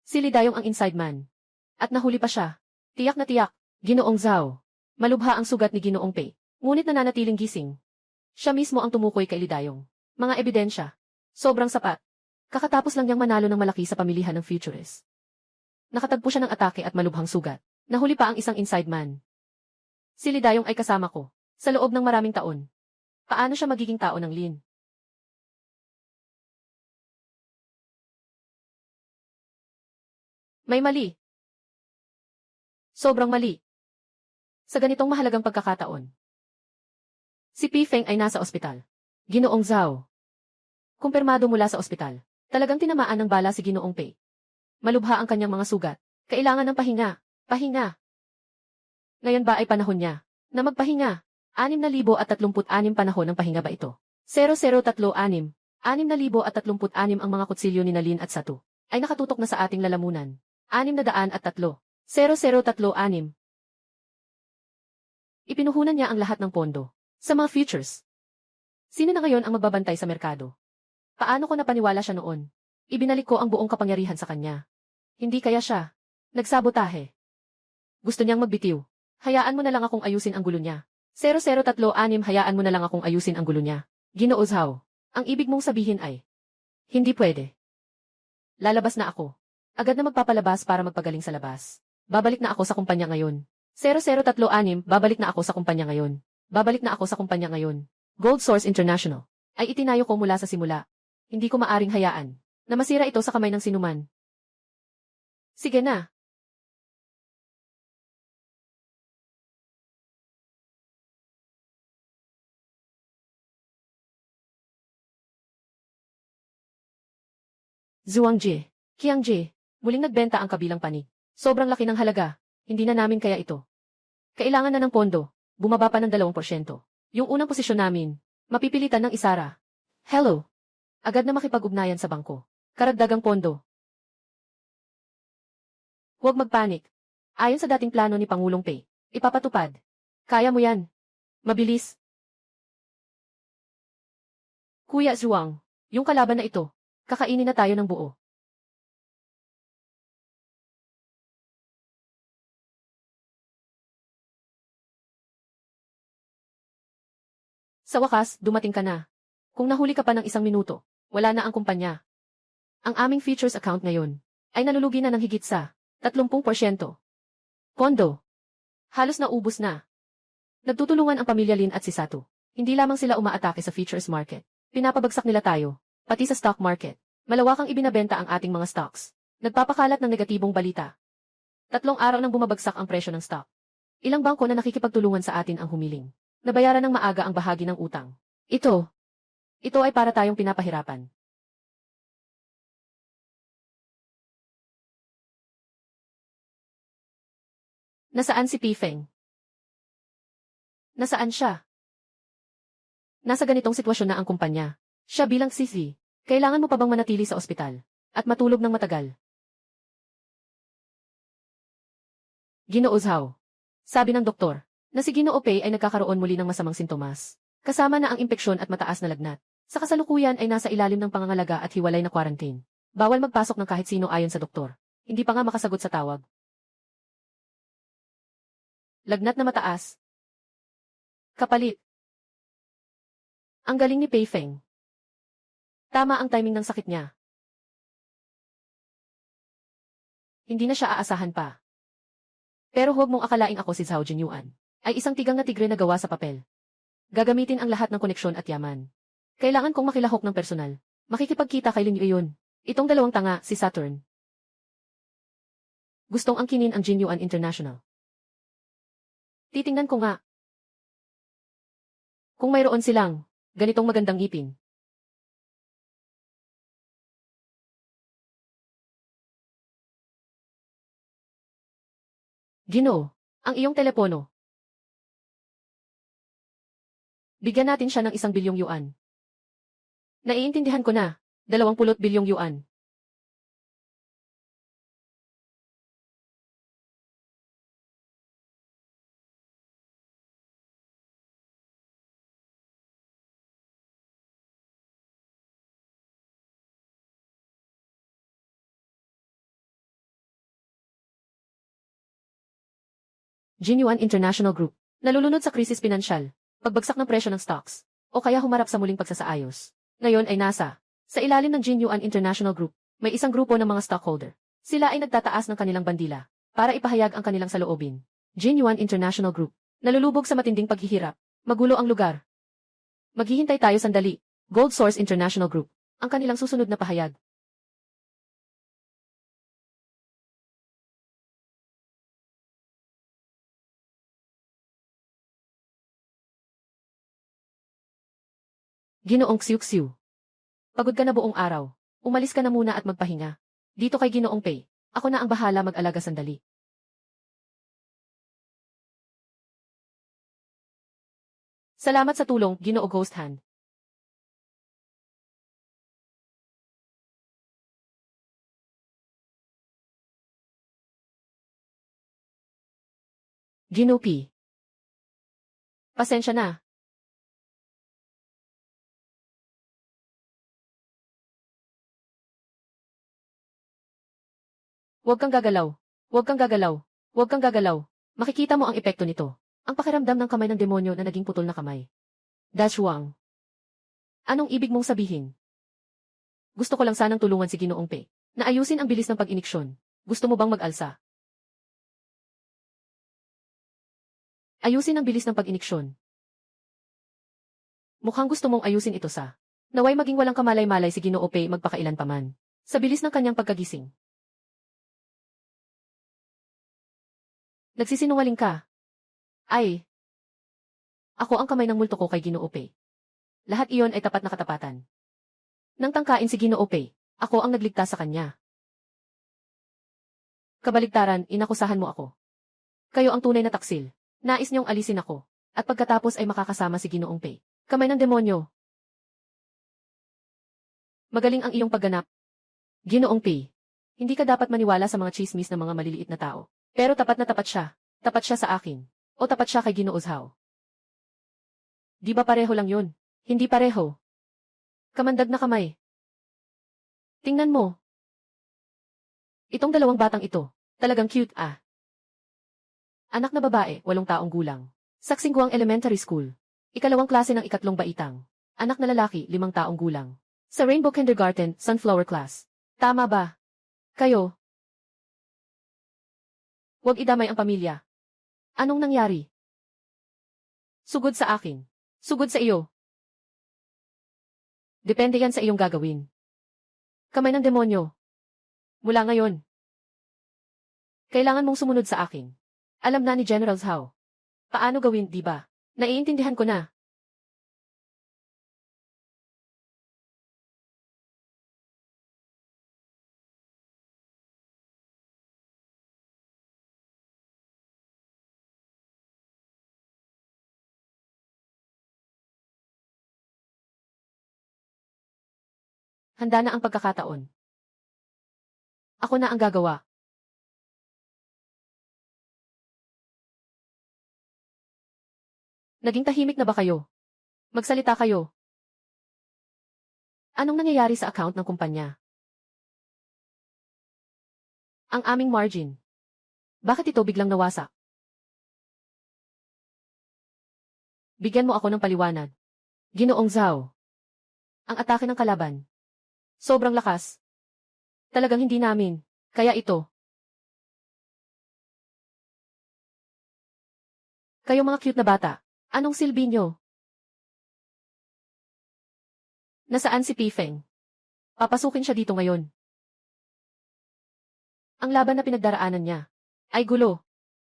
Si Lidayong ang inside man. At nahuli pa siya. Tiyak na tiyak, Ginoong Zhao. Malubha ang sugat ni Ginoong Pei. Ngunit nananatiling gising. Siya mismo ang tumukoy kay Lidayong. Mga ebidensya. Sobrang sapat. Kakatapos lang niyang manalo ng malaki sa pamilihan ng Futurist. Nakatagpo siya ng atake at malubhang sugat. Nahuli pa ang isang inside man. Si Lidayong ay kasama ko. Sa loob ng maraming taon. Paano siya magiging tao ng Lin? May mali. Sobrang mali. Sa ganitong mahalagang pagkakataon. Si Pifeng ay nasa ospital. Ginoong Zhao. Kumpirmado mula sa ospital. Talagang tinamaan ng bala si Ginoong Pei. Malubha ang kanyang mga sugat. Kailangan ng pahinga. Pahinga. Ngayon ba ay panahon niya na magpahinga? 6,036 panahon ng pahinga ba ito? 0036. 6,036 ang mga kutsilyo ni Nalin at Satu ay nakatutok na sa ating lalamunan. 603. 0036. Ipinuhunan niya ang lahat ng pondo sa mga futures. Sino na ngayon ang magbabantay sa merkado? Paano ko napaniwala siya noon? Ibinalik ko ang buong kapangyarihan sa kanya. Hindi kaya siya nagsabotahe. Gusto niyang magbitiw. Hayaan mo na lang akong ayusin ang gulo niya. 0036, hayaan mo na lang akong ayusin ang gulo niya. Ginoo Zhao, ang ibig mong sabihin ay, hindi pwede. Lalabas na ako. Agad na magpapalabas para magpagaling sa labas. Babalik na ako sa kumpanya ngayon. 0036, babalik na ako sa kumpanya ngayon. Babalik na ako sa kumpanya ngayon. Gold Source International ay itinayo ko mula sa simula. Hindi ko maaring hayaan na masira ito sa kamay ng sinuman. Sige na. Zhuangji, Qiangji, muling nagbenta ang kabilang panig. Sobrang laki ng halaga. Hindi na namin kaya ito. Kailangan na ng pondo. Bumaba pa ng 2%. Yung unang posisyon namin, mapipilitan ng isara. Hello. Agad na makipag-ugnayan sa bangko. Karagdagang pondo. Huwag magpanik. Ayon sa dating plano ni Pangulong Pei, ipapatupad. Kaya mo yan. Mabilis. Kuya Zhuang, yung kalaban na ito, kakainin na tayo ng buo. Sa wakas, dumating ka na. Kung nahuli ka pa ng 1 minuto, wala na ang kumpanya. Ang aming features account ngayon ay nalulugi na ng higit sa 30%. Pondo. Halos naubos na. Nagtutulungan ang pamilya Lin at si Satu. Hindi lamang sila umaatake sa futures market. Pinapabagsak nila tayo, pati sa stock market. Malawakang ibinabenta ang ating mga stocks. Nagpapakalat ng negatibong balita. 3 araw nang bumabagsak ang presyo ng stock. Ilang bangko na nakikipagtulungan sa atin ang humiling. Nabayaran ng maaga ang bahagi ng utang. Ito ay para tayong pinapahirapan. Nasaan si Pifeng? Nasaan siya? Nasa ganitong sitwasyon na ang kumpanya. Siya bilang CC, kailangan mo pa bang manatili sa ospital at matulog ng matagal? Ginoo Zhao. Sabi ng doktor, na si Ginoo Pei ay nagkakaroon muli ng masamang sintomas. Kasama na ang impeksyon at mataas na lagnat. Sa kasalukuyan ay nasa ilalim ng pangangalaga at hiwalay na quarantine. Bawal magpasok ng kahit sino ayon sa doktor. Hindi pa nga makasagot sa tawag. Lagnat na mataas. Kapalit. Ang galing ni Pei Feng. Tama ang timing ng sakit niya. Hindi na siya aasahan pa. Pero huwag mong akalaing ako si Zhao Jinyuan. ay isang tigang na tigre na gawa sa papel. Gagamitin ang lahat ng koneksyon at yaman. Kailangan kong makilahok ng personal. Makikipagkita kay Lin Yuan. Itong dalawang tanga, si Saturn. Gustong angkinin ang Jinyuan International. Titingnan ko nga. Kung mayroon silang ganitong magandang ngipin. Ginoo, ang iyong telepono. Bigyan natin siya ng 1 bilyong yuan. Naiintindihan ko na, 20 bilyong yuan. Jinyuan International Group. Nalulunod sa krisis pinansyal, pagbagsak ng presyo ng stocks, o kaya humarap sa muling pagsasaayos. Ngayon ay sa ilalim ng Jinyuan International Group, may isang grupo ng mga stockholder. Sila ay nagtataas ng kanilang bandila para ipahayag ang kanilang saloobin. Jinyuan International Group. Nalulubog sa matinding paghihirap. Magulo ang lugar. Maghihintay tayo sandali. Gold Source International Group. Ang kanilang susunod na pahayag. Ginoong Xiu-Xiu. Pagod ka na buong araw. Umalis ka na muna at magpahinga. Dito kay Ginoong Pei. Ako na ang bahala mag-alaga sandali. Salamat sa tulong, Ginoo Ghost Hand. Ginoo P. Pasensya na. Huwag kang gagalaw. Huwag kang gagalaw. Huwag kang gagalaw. Makikita mo ang epekto nito. Ang pakiramdam ng kamay ng demonyo na naging putol na kamay. Dashuang. Anong ibig mong sabihin? Gusto ko lang sanang tulungan si Ginoong Pei na ayusin ang bilis ng pag-iniksyon. Gusto mo bang mag-alsa? Ayusin ang bilis ng pag-iniksyon. Mukhang gusto mong ayusin ito sa naway maging walang kamalay-malay si Ginoo Pei magpakailan paman. Sa bilis ng kanyang pagkagising. Nagsisinungaling ka. Ay. Ako ang kamay ng multo ko kay Ginoo Pei. Lahat iyon ay tapat na katapatan. Nang tangkain si Ginoo Pei, ako ang nagligtas sa kanya. Kabaligtaran, inakusahan mo ako. Kayo ang tunay na taksil. Nais niyong alisin ako. At pagkatapos ay makakasama si Ginoong Pei. Kamay ng demonyo. Magaling ang iyong pagganap. Ginoong Pei. Hindi ka dapat maniwala sa mga chismis ng mga maliliit na tao. Pero tapat na tapat siya. Tapat siya sa akin. O tapat siya kay Ginoo Zhao. Di ba pareho lang yun? Hindi pareho. Kamandag na kamay. Tingnan mo. Itong dalawang batang ito, talagang cute ah. Anak na babae, 8 taong gulang. Saksingguang Elementary School. Ikalawang klase ng 2 baitang. Anak na lalaki, 5 taong gulang. Sa Rainbow Kindergarten, Sunflower Class. Tama ba? Kayo. Huwag idamay ang pamilya. Anong nangyari? Sugod sa akin. Sugod sa iyo. Depende yan sa iyong gagawin. Kamay ng demonyo. Mula ngayon. Kailangan mong sumunod sa akin. Alam na ni General Zhao. Paano gawin, di ba? Naiintindihan ko na. Handa na ang pagkakataon. Ako na ang gagawa. Naging tahimik na ba kayo? Magsalita kayo. Anong nangyayari sa account ng kumpanya? Ang aming margin. Bakit ito biglang nawasak? Bigyan mo ako ng paliwanag. Ginoong Zhao. Ang atake ng kalaban. Sobrang lakas. Talagang hindi namin. Kaya ito. Kayo mga cute na bata, anong silbi nyo? Nasaan si Pifeng? Papasukin siya dito ngayon. Ang laban na pinagdaraanan niya ay gulo.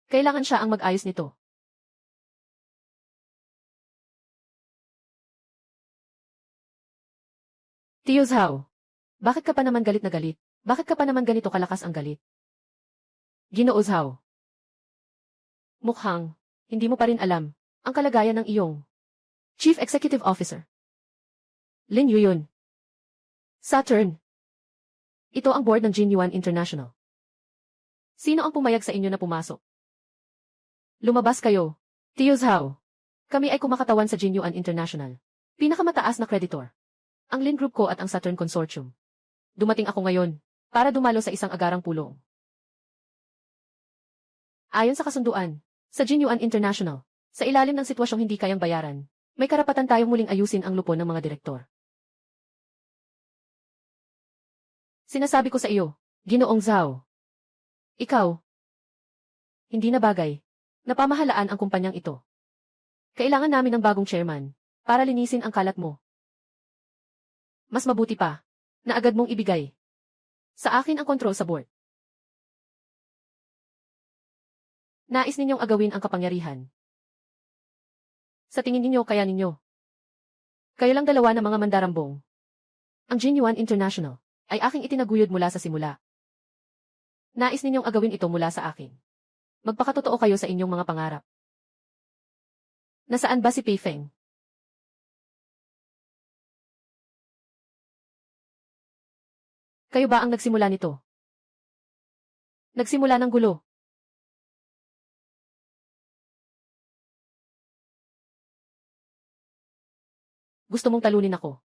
Kailangan siya ang mag-ayos nito. Tio Zhao, bakit ka pa naman galit na galit? Bakit ka pa naman ganito kalakas ang galit? Ginoo Zhao. Mukhang, hindi mo pa rin alam ang kalagayan ng iyong Chief Executive Officer. Lin Yuyun. Saturn. Ito ang board ng Jinyuan International. Sino ang pumayag sa inyo na pumasok? Lumabas kayo. Tio Zhao. Kami ay kumakatawan sa Jinyuan International. Pinakamataas na kreditor. Ang Lin Group ko at ang Saturn Consortium. Dumating ako ngayon para dumalo sa isang agarang pulong. Ayon sa kasunduan, sa Jinyuan International, sa ilalim ng sitwasyong hindi kayang bayaran, may karapatan tayong muling ayusin ang lupon ng mga direktor. Sinasabi ko sa iyo, Ginoong Zhao. Ikaw. Hindi na bagay. Napamahalaan ang kumpanyang ito. Kailangan namin ng bagong chairman para linisin ang kalat mo. Mas mabuti pa na agad mong ibigay sa akin ang kontrol sa board. Nais ninyong agawin ang kapangyarihan. Sa tingin ninyo kaya ninyo. Kayo lang dalawa na mga mandarambong. Ang Jinyuan International ay aking itinaguyod mula sa simula. Nais ninyong agawin ito mula sa akin. Magpakatotoo kayo sa inyong mga pangarap. Nasaan ba si Pifeng? Kayo ba ang nagsimula nito? Nagsimula ng gulo. Gusto mong talunin ako.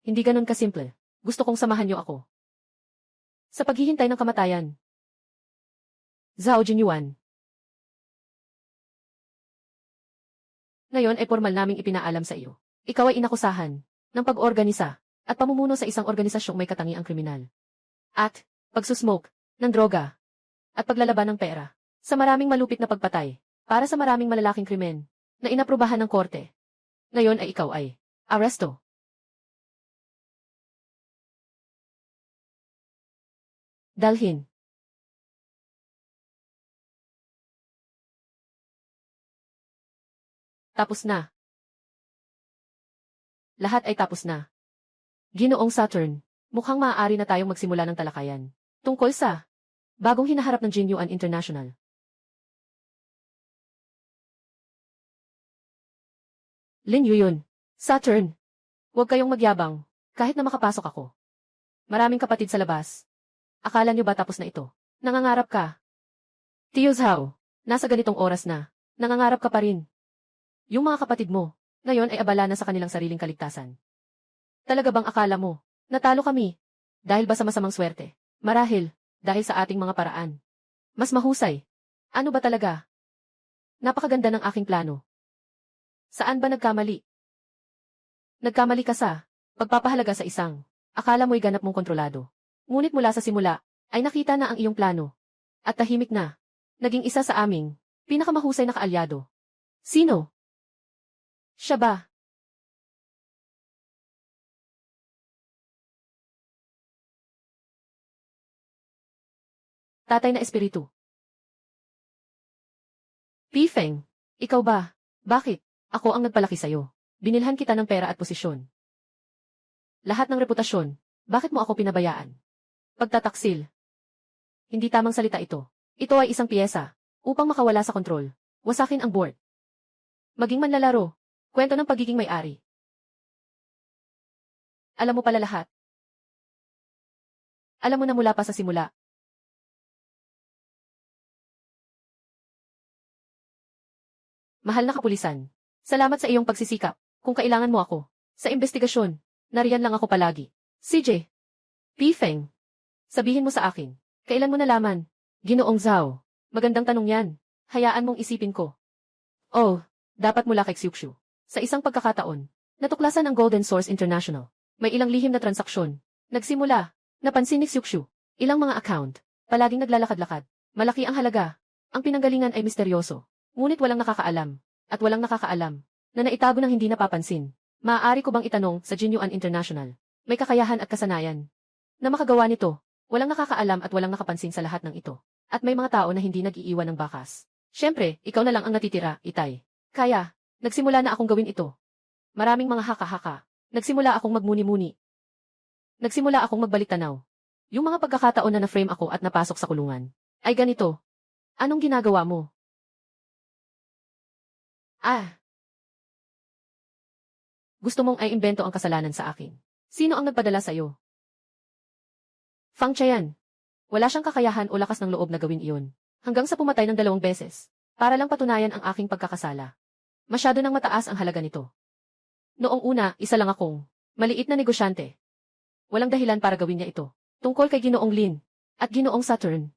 Hindi ganun kasimple. Gusto kong samahan niyo ako. Sa paghihintay ng kamatayan. Zhao Jinyuan. Ngayon ay formal naming ipinaalam sa iyo. Ikaw ay inakusahan ng pag-organisa at pamumuno sa isang organisasyong may katangiang kriminal. At pagsusmoke ng droga at paglalaban ng pera sa maraming malupit na pagpatay para sa maraming malalaking krimen na inaprubahan ng korte. Ngayon ay ikaw ay aresto. Dalhin. Tapos na. Lahat ay tapos na. Ginoong Saturn, mukhang maaari na tayong magsimula ng talakayan. Tungkol sa bagong hinaharap ng Jinyuan International. Lin Yuyun. Saturn. Huwag kayong magyabang, kahit na makapasok ako. Maraming kapatid sa labas. Akala niyo ba tapos na ito? Nangangarap ka. Tio Zhao, nasa ganitong oras na, nangangarap ka pa rin. Yung mga kapatid mo, ngayon ay abala na sa kanilang sariling kaligtasan. Talaga bang akala mo, natalo kami? Dahil ba sa masamang swerte? Marahil, dahil sa ating mga paraan. Mas mahusay. Ano ba talaga? Napakaganda ng aking plano. Saan ba nagkamali? Nagkamali ka sa pagpapahalaga sa isang akala mo'y ganap mong kontrolado. Ngunit mula sa simula, ay nakita na ang iyong plano. At tahimik na, naging isa sa aming pinakamahusay na kaalyado. Sino? Siya ba? Tatay na espiritu. Pifeng, ikaw ba? Bakit? Ako ang nagpalaki sa'yo. Binilhan kita ng pera at posisyon. Lahat ng reputasyon, bakit mo ako pinabayaan? Pagtataksil. Hindi tamang salita ito. Ito ay isang piyesa, upang makawala sa kontrol. Wasakin ang board. Maging manlalaro. Kwento ng pagiging may-ari. Alam mo pala lahat. Alam mo na mula pa sa simula. Mahal na kapulisan. Salamat sa iyong pagsisikap. Kung kailangan mo ako. Sa investigasyon, nariyan lang ako palagi. CJ. Pifeng. Sabihin mo sa akin. Kailan mo nalaman? Ginoong Zhao. Magandang tanong yan. Hayaan mong isipin ko. Oh, dapat mula kay Xiuxiu. Sa isang pagkakataon, natuklasan ang Golden Source International. May ilang lihim na transaksyon. Nagsimula. Napansin ni Xiuxiu. Ilang mga account. Palaging naglalakad-lakad. Malaki ang halaga. Ang pinanggalingan ay misteryoso. Ngunit walang nakakaalam, at walang nakakaalam, na naitago ng hindi napapansin. Maaari ko bang itanong sa Jinyuan International? May kakayahan at kasanayan na makagawa nito. Walang nakakaalam at walang nakapansin sa lahat ng ito. At may mga tao na hindi nag-iiwan ng bakas. Siyempre, ikaw na lang ang natitira, Itay. Kaya, nagsimula na akong gawin ito. Maraming mga haka-haka. Nagsimula akong magmuni-muni. Nagsimula akong magbalik tanaw. Yung mga pagkakataon na na-frame ako at napasok sa kulungan. Ay ganito. Anong ginagawa mo? Gusto mong ay imbento ang kasalanan sa akin. Sino ang nagpadala sa'yo? Fang Chayan. Wala siyang kakayahan o lakas ng loob na gawin iyon. Hanggang sa pumatay ng 2 beses. Para lang patunayan ang aking pagkakasala. Masyado nang mataas ang halaga nito. Noong una, isa lang akong maliit na negosyante. Walang dahilan para gawin niya ito. Tungkol kay Ginoong Lin at Ginoong Saturn.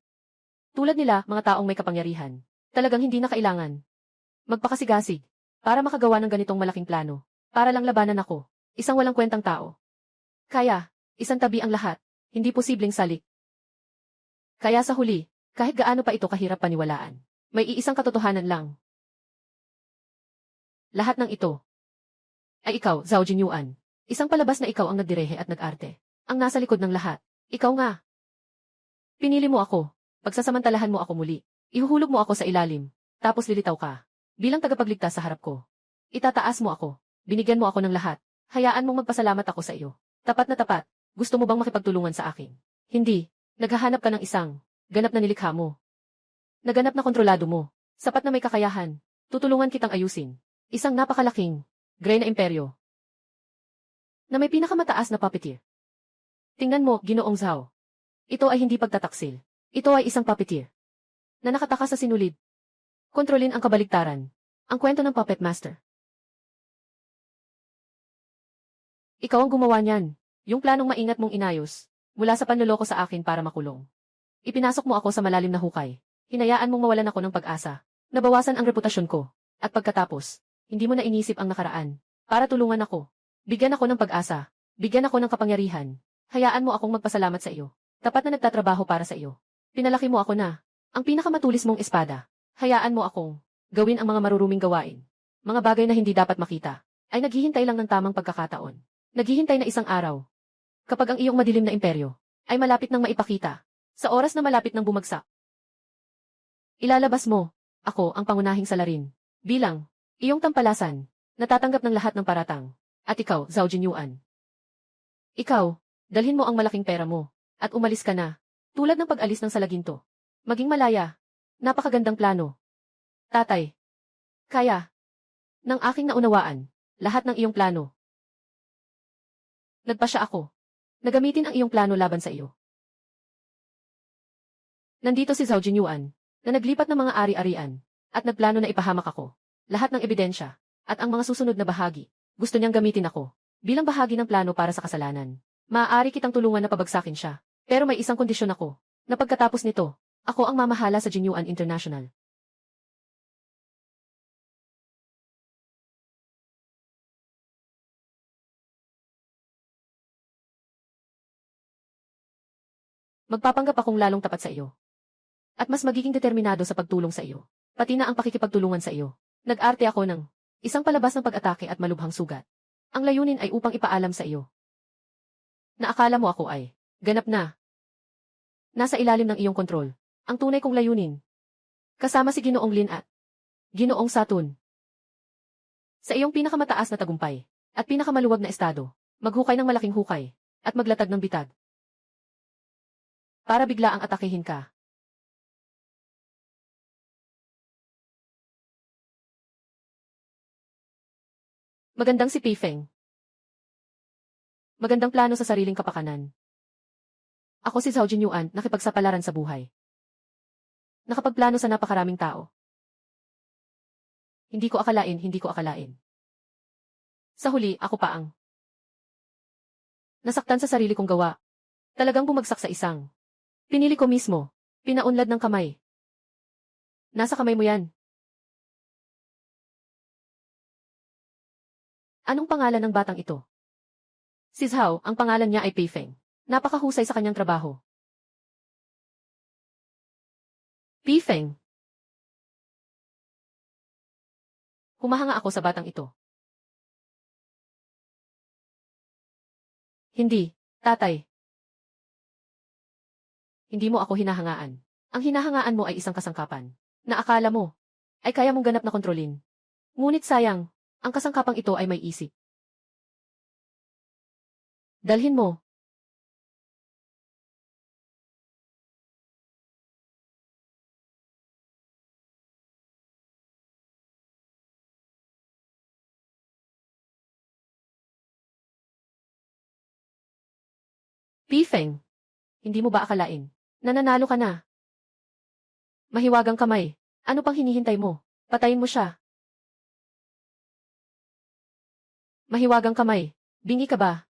Tulad nila, mga taong may kapangyarihan. Talagang hindi na kailangan magpakasigasig para makagawa ng ganitong malaking plano. Para lang labanan ako. Isang walang kwentang tao. Kaya, isang tabi ang lahat. Hindi posibleng salik. Kaya sa huli, kahit gaano pa ito kahirap paniwalaan, may iisang katotohanan lang. Lahat ng ito ay ikaw, Zhao Jinyuan. Isang palabas na ikaw ang nagdirehe at nag-arte. Ang nasa likod ng lahat. Ikaw nga. Pinili mo ako. Pagsasamantalahan mo ako muli. Ihuhulog mo ako sa ilalim. Tapos lilitaw ka. Bilang tagapagligtas sa harap ko. Itataas mo ako. Binigyan mo ako ng lahat. Hayaan mong magpasalamat ako sa iyo. Tapat na tapat. Gusto mo bang makipagtulungan sa akin? Hindi. Naghahanap ka ng isang ganap na nilikha mo. Naganap na kontrolado mo. Sapat na may kakayahan. Tutulungan kitang ayusin. Isang napakalaking gray na imperyo. Na may pinakamataas na puppeteer. Tingnan mo, Ginoong Zhao. Ito ay hindi pagtataksil. Ito ay isang puppeteer. Na nakataka sa sinulid. Kontrolin ang kabaligtaran. Ang kwento ng puppet master. Ikaw ang gumawa niyan. Yung planong maingat mong inayos, mula sa panloloko sa akin para makulong. Ipinasok mo ako sa malalim na hukay. Hinayaan mong mawalan ako ng pag-asa. Nabawasan ang reputasyon ko. At pagkatapos, hindi mo na inisip ang nakaraan. Para tulungan ako. Bigyan ako ng pag-asa. Bigyan ako ng kapangyarihan. Hayaan mo akong magpasalamat sa iyo. Tapat na nagtatrabaho para sa iyo. Pinalaki mo ako na ang pinakamatulis mong espada. Hayaan mo akong gawin ang mga maruruming gawain. Mga bagay na hindi dapat makita. Ay naghihintay lang ng tamang pagkakataon. Naghihintay na isang araw. Kapag ang iyong madilim na imperyo ay malapit nang maipakita, sa oras na malapit nang bumagsak. Ilalabas mo, ako ang pangunahing salarin, bilang iyong tampalasan, natatanggap ng lahat ng paratang, at ikaw, Zhao Jinyuan. Ikaw, dalhin mo ang malaking pera mo, at umalis ka na, tulad ng pag-alis ng salaginto. Maging malaya, napakagandang plano. Tatay, kaya, ng aking naunawaan, lahat ng iyong plano. Nagpasya ako. Nagamitin ang iyong plano laban sa iyo. Nandito si Zhao Jinyuan, na naglipat ng mga ari-arian, at nagplano na ipahamak ako. Lahat ng ebidensya, at ang mga susunod na bahagi, gusto niyang gamitin ako, bilang bahagi ng plano para sa kasalanan. Maaari kitang tulungan na pabagsakin siya, pero may isang kondisyon ako, na pagkatapos nito, ako ang mamahala sa Jinyuan International. Magpapanggap akong lalong tapat sa iyo. At mas magiging determinado sa pagtulong sa iyo. Pati na ang pakikipagtulungan sa iyo. Nag-arte ako ng isang palabas ng pag-atake at malubhang sugat. Ang layunin ay upang ipaalam sa iyo na akala mo ako ay ganap na. Nasa ilalim ng iyong kontrol. Ang tunay kong layunin. Kasama si Ginoong Lin at Ginoong Saturn. Sa iyong pinakamataas na tagumpay at pinakamaluwag na estado, maghukay ng malaking hukay at maglatag ng bitag. Para bigla ang atakehin ka. Magandang si Pifeng. Magandang plano sa sariling kapakanan. Ako si Zhao Jinyuan, nakipagsapalaran sa buhay. Nakapagplano sa napakaraming tao. Hindi ko akalain. Sa huli, ako pa ang nasaktan sa sarili kong gawa. Talagang bumagsak sa isang. Pinili ko mismo. Pinaunlad ng kamay. Nasa kamay mo yan. Anong pangalan ng batang ito? Si Zhao, ang pangalan niya ay Pifeng. Napakahusay sa kanyang trabaho. Pifeng. Humahanga ako sa batang ito. Hindi, tatay. Hindi mo ako hinahangaan. Ang hinahangaan mo ay isang kasangkapan na akala mo ay kaya mong ganap na kontrolin. Ngunit sayang, ang kasangkapang ito ay may isip. Dalhin mo. Pifeng, hindi mo ba akalain? Nananalo ka na. Mahiwagang kamay. Ano pang hinihintay mo? Patayin mo siya. Mahiwagang kamay. Bingi ka ba?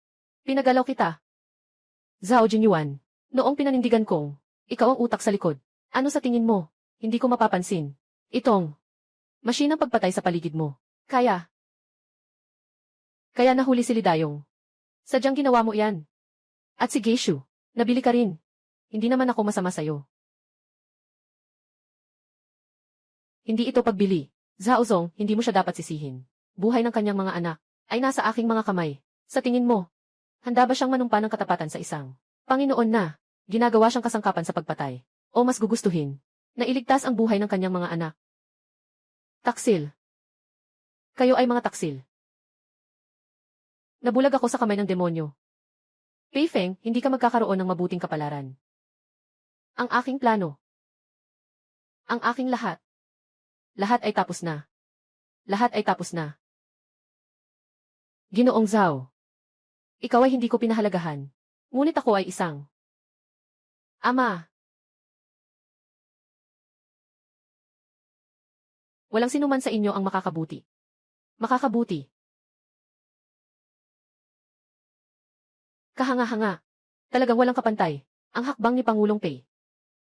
Pinagalaw kita. Zhao Jinyuan. Noong pinanindigan kong, ikaw ang utak sa likod. Ano sa tingin mo? Hindi ko mapapansin. Itong masinang pagpatay sa paligid mo. Kaya nahuli si Lidayong. Sadyang ginawa mo yan. At si Geishu, nabili ka rin. Hindi naman ako masama sa'yo. Hindi ito pagbili. Zhao Zong, hindi mo siya dapat sisihin. Buhay ng kanyang mga anak ay nasa aking mga kamay. Sa tingin mo, handa ba siyang manumpa ng katapatan sa isang Panginoon na ginagawa siyang kasangkapan sa pagpatay? O mas gugustuhin na iligtas ang buhay ng kanyang mga anak? Taksil. Kayo ay mga taksil. Nabulag ako sa kamay ng demonyo. Pei Feng, hindi ka magkakaroon ng mabuting kapalaran. Ang aking plano. Ang aking lahat. Lahat ay tapos na. Lahat ay tapos na. Ginoong Zhao. Ikaw ay hindi ko pinahalagahan. Ngunit ako ay isang ama. Walang sinuman sa inyo ang makakabuti. Makakabuti. Kahanga-hanga. Talagang walang kapantay. Ang hakbang ni Pangulong Pei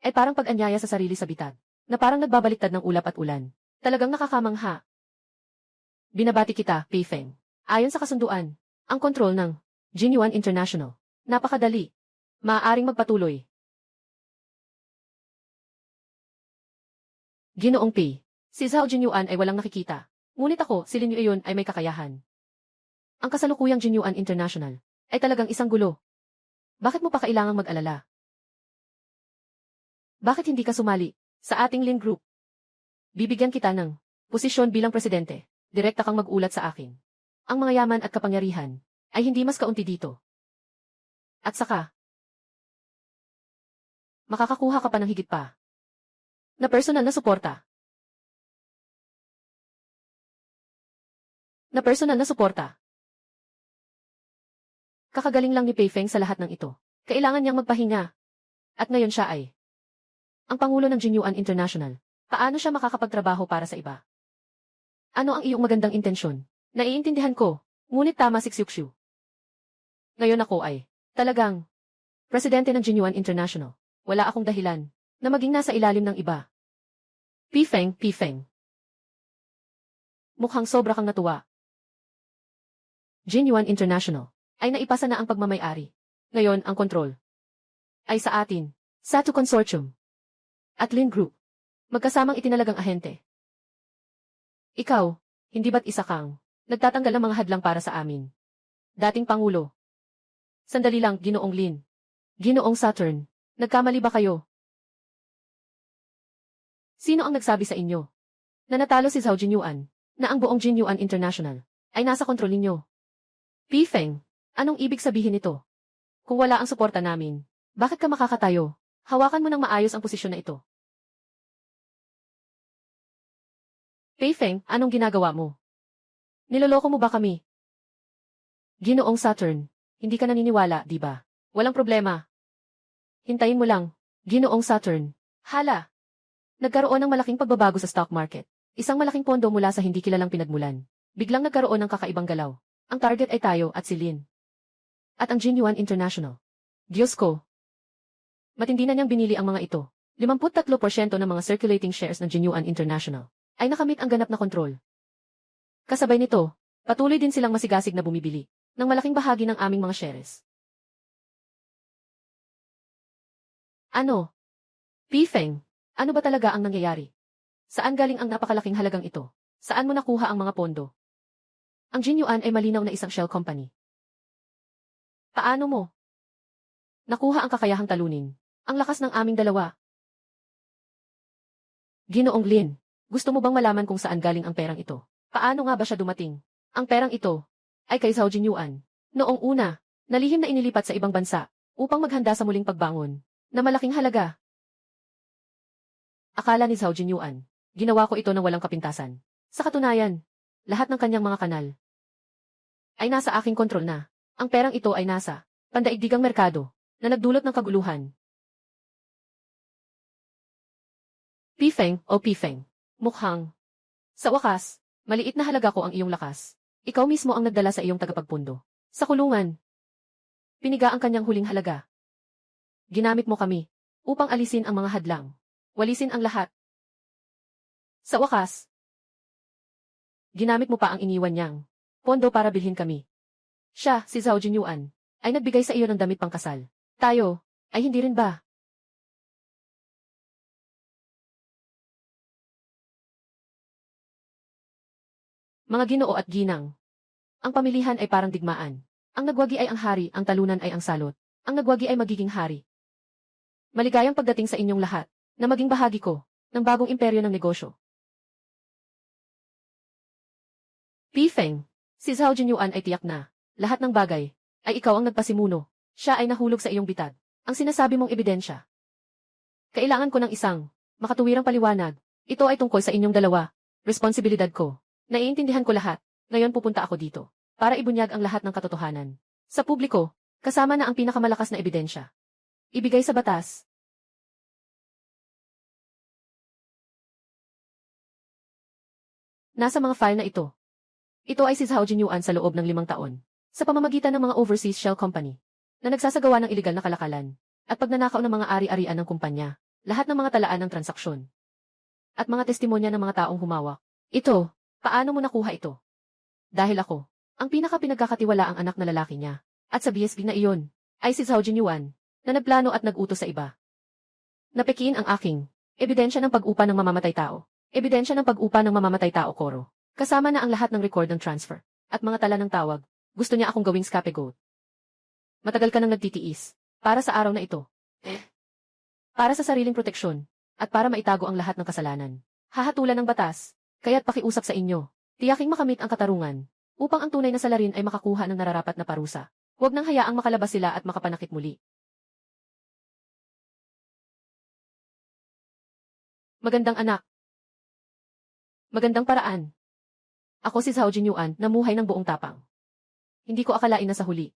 ay parang pag-anyaya sa sarili sa bitag, na parang nagbabaliktad ng ulap at ulan. Talagang nakakamangha. Binabati kita, Pei Feng. Ayon sa kasunduan, ang kontrol ng Jinyuan International. Napakadali. Maaaring magpatuloy. Ginoong Pei. Si Zhao Jinyuan ay walang nakikita. Ngunit ako, si Lin Yueyon ay may kakayahan. Ang kasalukuyang Jinyuan International ay talagang isang gulo. Bakit mo pa kailangang mag-alala? Bakit hindi ka sumali sa ating Lin Group? Bibigyan kita ng posisyon bilang presidente. Direkta kang mag-ulat sa akin. Ang mga yaman at kapangyarihan ay hindi mas kaunti dito. At saka, makakakuha ka pa ng higit pa na personal na suporta. Kakagaling lang ni Pei Feng sa lahat ng ito. Kailangan niyang magpahinga. At ngayon siya ay ang Pangulo ng Jinyuan International. Paano siya makakapagtrabaho para sa iba? Ano ang iyong magandang intensyon? Naiintindihan ko, ngunit tama si Xiuxiu. Ngayon ako ay talagang presidente ng Jinyuan International. Wala akong dahilan na maging nasa ilalim ng iba. Pei Feng. Mukhang sobra kang natuwa. Jinyuan International ay naipasa na ang pagmamay-ari. Ngayon ang kontrol ay sa atin, Satu Consortium at Lin Group. Magkasamang itinalagang ahente. Ikaw, hindi ba't isa kang nagtatanggal ng mga hadlang para sa amin? Dating Pangulo. Sandali lang, Ginoong Lin. Ginoong Saturn, nagkamali ba kayo? Sino ang nagsabi sa inyo na natalo si Zhao Jinyuan, na ang buong Jinyuan International ay nasa kontrol ninyo? Pei Feng, anong ibig sabihin nito? Kung wala ang suporta namin, bakit ka makakatayo? Hawakan mo ng maayos ang posisyon na ito. Pei Feng, anong ginagawa mo? Niloloko mo ba kami? Ginoong Saturn, hindi ka naniniwala, di ba? Walang problema. Hintayin mo lang, Ginoong Saturn. Hala! Nagkaroon ng malaking pagbabago sa stock market. Isang malaking pondo mula sa hindi kilalang pinagmulan. Biglang nagkaroon ng kakaibang galaw. Ang target ay tayo at si Lin. At ang Jinyuan International. Diyos ko! Matindi na niyang binili ang mga ito. 53% ng mga circulating shares ng Jinyuan International ay nakamit ang ganap na kontrol. Kasabay nito, patuloy din silang masigasig na bumibili ng malaking bahagi ng aming mga shares. Ano? Pei Feng, ano ba talaga ang nangyayari? Saan galing ang napakalaking halagang ito? Saan mo nakuha ang mga pondo? Ang Jinyuan ay malinaw na isang shell company. Paano mo nakuha ang kakayahang talunin ang lakas ng aming dalawa? Ginoong Lin, gusto mo bang malaman kung saan galing ang perang ito? Paano nga ba siya dumating? Ang perang ito ay kay Zhao Jinyuan. Noong una, nalihim na inilipat sa ibang bansa upang maghanda sa muling pagbangon na malaking halaga. Akala ni Zhao Jinyuan, ginawa ko ito ng walang kapintasan. Sa katunayan, lahat ng kanyang mga kanal ay nasa aking kontrol na. Ang perang ito ay nasa pandaigdigang merkado na nagdulot ng kaguluhan. Pifeng o Pifeng, mukhang sa wakas, maliit na halaga ko ang iyong lakas. Ikaw mismo ang nagdala sa iyong tagapagpundo. Sa kulungan, piniga ang kanyang huling halaga. Ginamit mo kami upang alisin ang mga hadlang. Walisin ang lahat. Sa wakas, ginamit mo pa ang iniwan niyang pondo para bilhin kami. Siya, si Zhao Jinyuan, ay nagbigay sa iyo ng damit pangkasal. Tayo, ay hindi rin ba? Mga ginoo at ginang. Ang pamilihan ay parang digmaan. Ang nagwagi ay ang hari, ang talunan ay ang salot. Ang nagwagi ay magiging hari. Maligayang pagdating sa inyong lahat, na maging bahagi ko, ng bagong imperyo ng negosyo. Pifeng, si Zhao Jinyuan ay tiyak na, lahat ng bagay, ay ikaw ang nagpasimuno. Siya ay nahulog sa iyong bitad. Ang sinasabi mong ebidensya. Kailangan ko ng isang makatuwirang paliwanag. Ito ay tungkol sa inyong dalawa. Responsibilidad ko. Naiintindihan ko lahat. Ngayon pupunta ako dito para ibunyag ang lahat ng katotohanan sa publiko, kasama na ang pinakamalakas na ebidensya. Ibigay sa batas. Nasa mga file na ito. Ito ay si Zhao Jinyuan sa loob ng 5 taon. Sa pamamagitan ng mga overseas shell company na nagsasagawa ng iligal na kalakalan at pagnanakaw ng mga ari-arian ng kumpanya, lahat ng mga talaan ng transaksyon at mga testimonya ng mga taong humawak. Ito, paano mo nakuha ito? Dahil ako, ang pinaka-pinagkakatiwala ang anak na lalaki niya. At sa BSB na iyon, ay si Zhao Jinyuan, na nagplano at nag-utos sa iba. Napekiin ang aking ebidensya ng pag-upa ng mamamatay tao. Ebidensya ng pag-upa ng mamamatay tao, Koro. Kasama na ang lahat ng record ng transfer at mga tala ng tawag. Gusto niya akong gawing scapegoat. Matagal ka nang nagtitiis para sa araw na ito. Para sa sariling proteksyon at para maitago ang lahat ng kasalanan. Hahatulan ng batas, kaya't pakiusap sa inyo. Tiyaking makamit ang katarungan upang ang tunay na salarin ay makakuha ng nararapat na parusa. Huwag nang hayaang makalabas sila at makapanakit muli. Magandang anak. Magandang paraan. Ako si Zhao Jinyuan, namuhay ng buong tapang. Hindi ko akalain na sa huli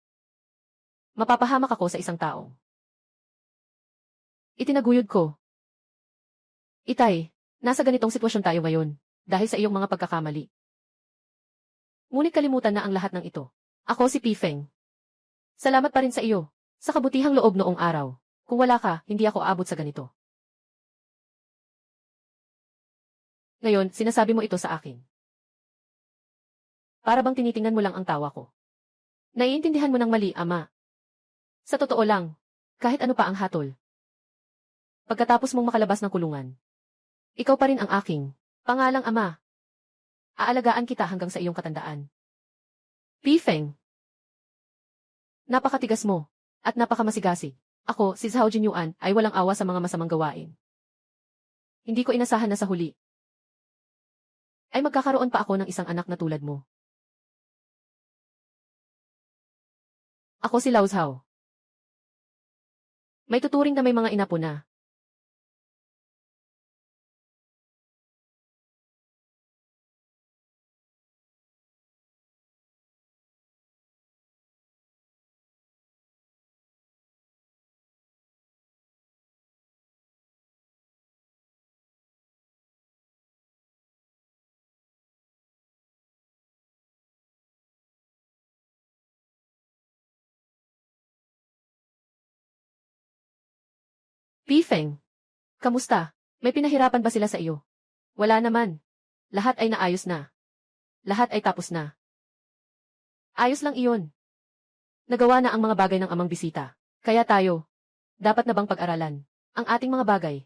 mapapahamak ako sa isang tao. Itinaguyod ko. Itay, nasa ganitong sitwasyon tayo ngayon dahil sa iyong mga pagkakamali. Ngunit kalimutan na ang lahat ng ito. Ako si Pifeng. Salamat pa rin sa iyo, sa kabutihang loob noong araw. Kung wala ka, hindi ako abot sa ganito. Ngayon, sinasabi mo ito sa akin. Para bang tinitingnan mo lang ang tawa ko. Naiintindihan mo ng mali, ama. Sa totoo lang, kahit ano pa ang hatol. Pagkatapos mong makalabas ng kulungan, ikaw pa rin ang aking pangalang ama. Aalagaan kita hanggang sa iyong katandaan. Pifeng. Napakatigas mo, at napakamasigasig. Ako, si Zhao Jinyuan, ay walang awa sa mga masamang gawain. Hindi ko inasahan na sa huli ay magkakaroon pa ako ng isang anak na tulad mo. Ako si Lao Zhao. May tuturing na may mga inapo na. Pifeng. Kamusta? May pinahirapan ba sila sa iyo? Wala naman. Lahat ay naayos na. Lahat ay tapos na. Ayos lang iyon. Nagawa na ang mga bagay ng amang bisita. Kaya tayo, dapat na bang pag-aralan ang ating mga bagay?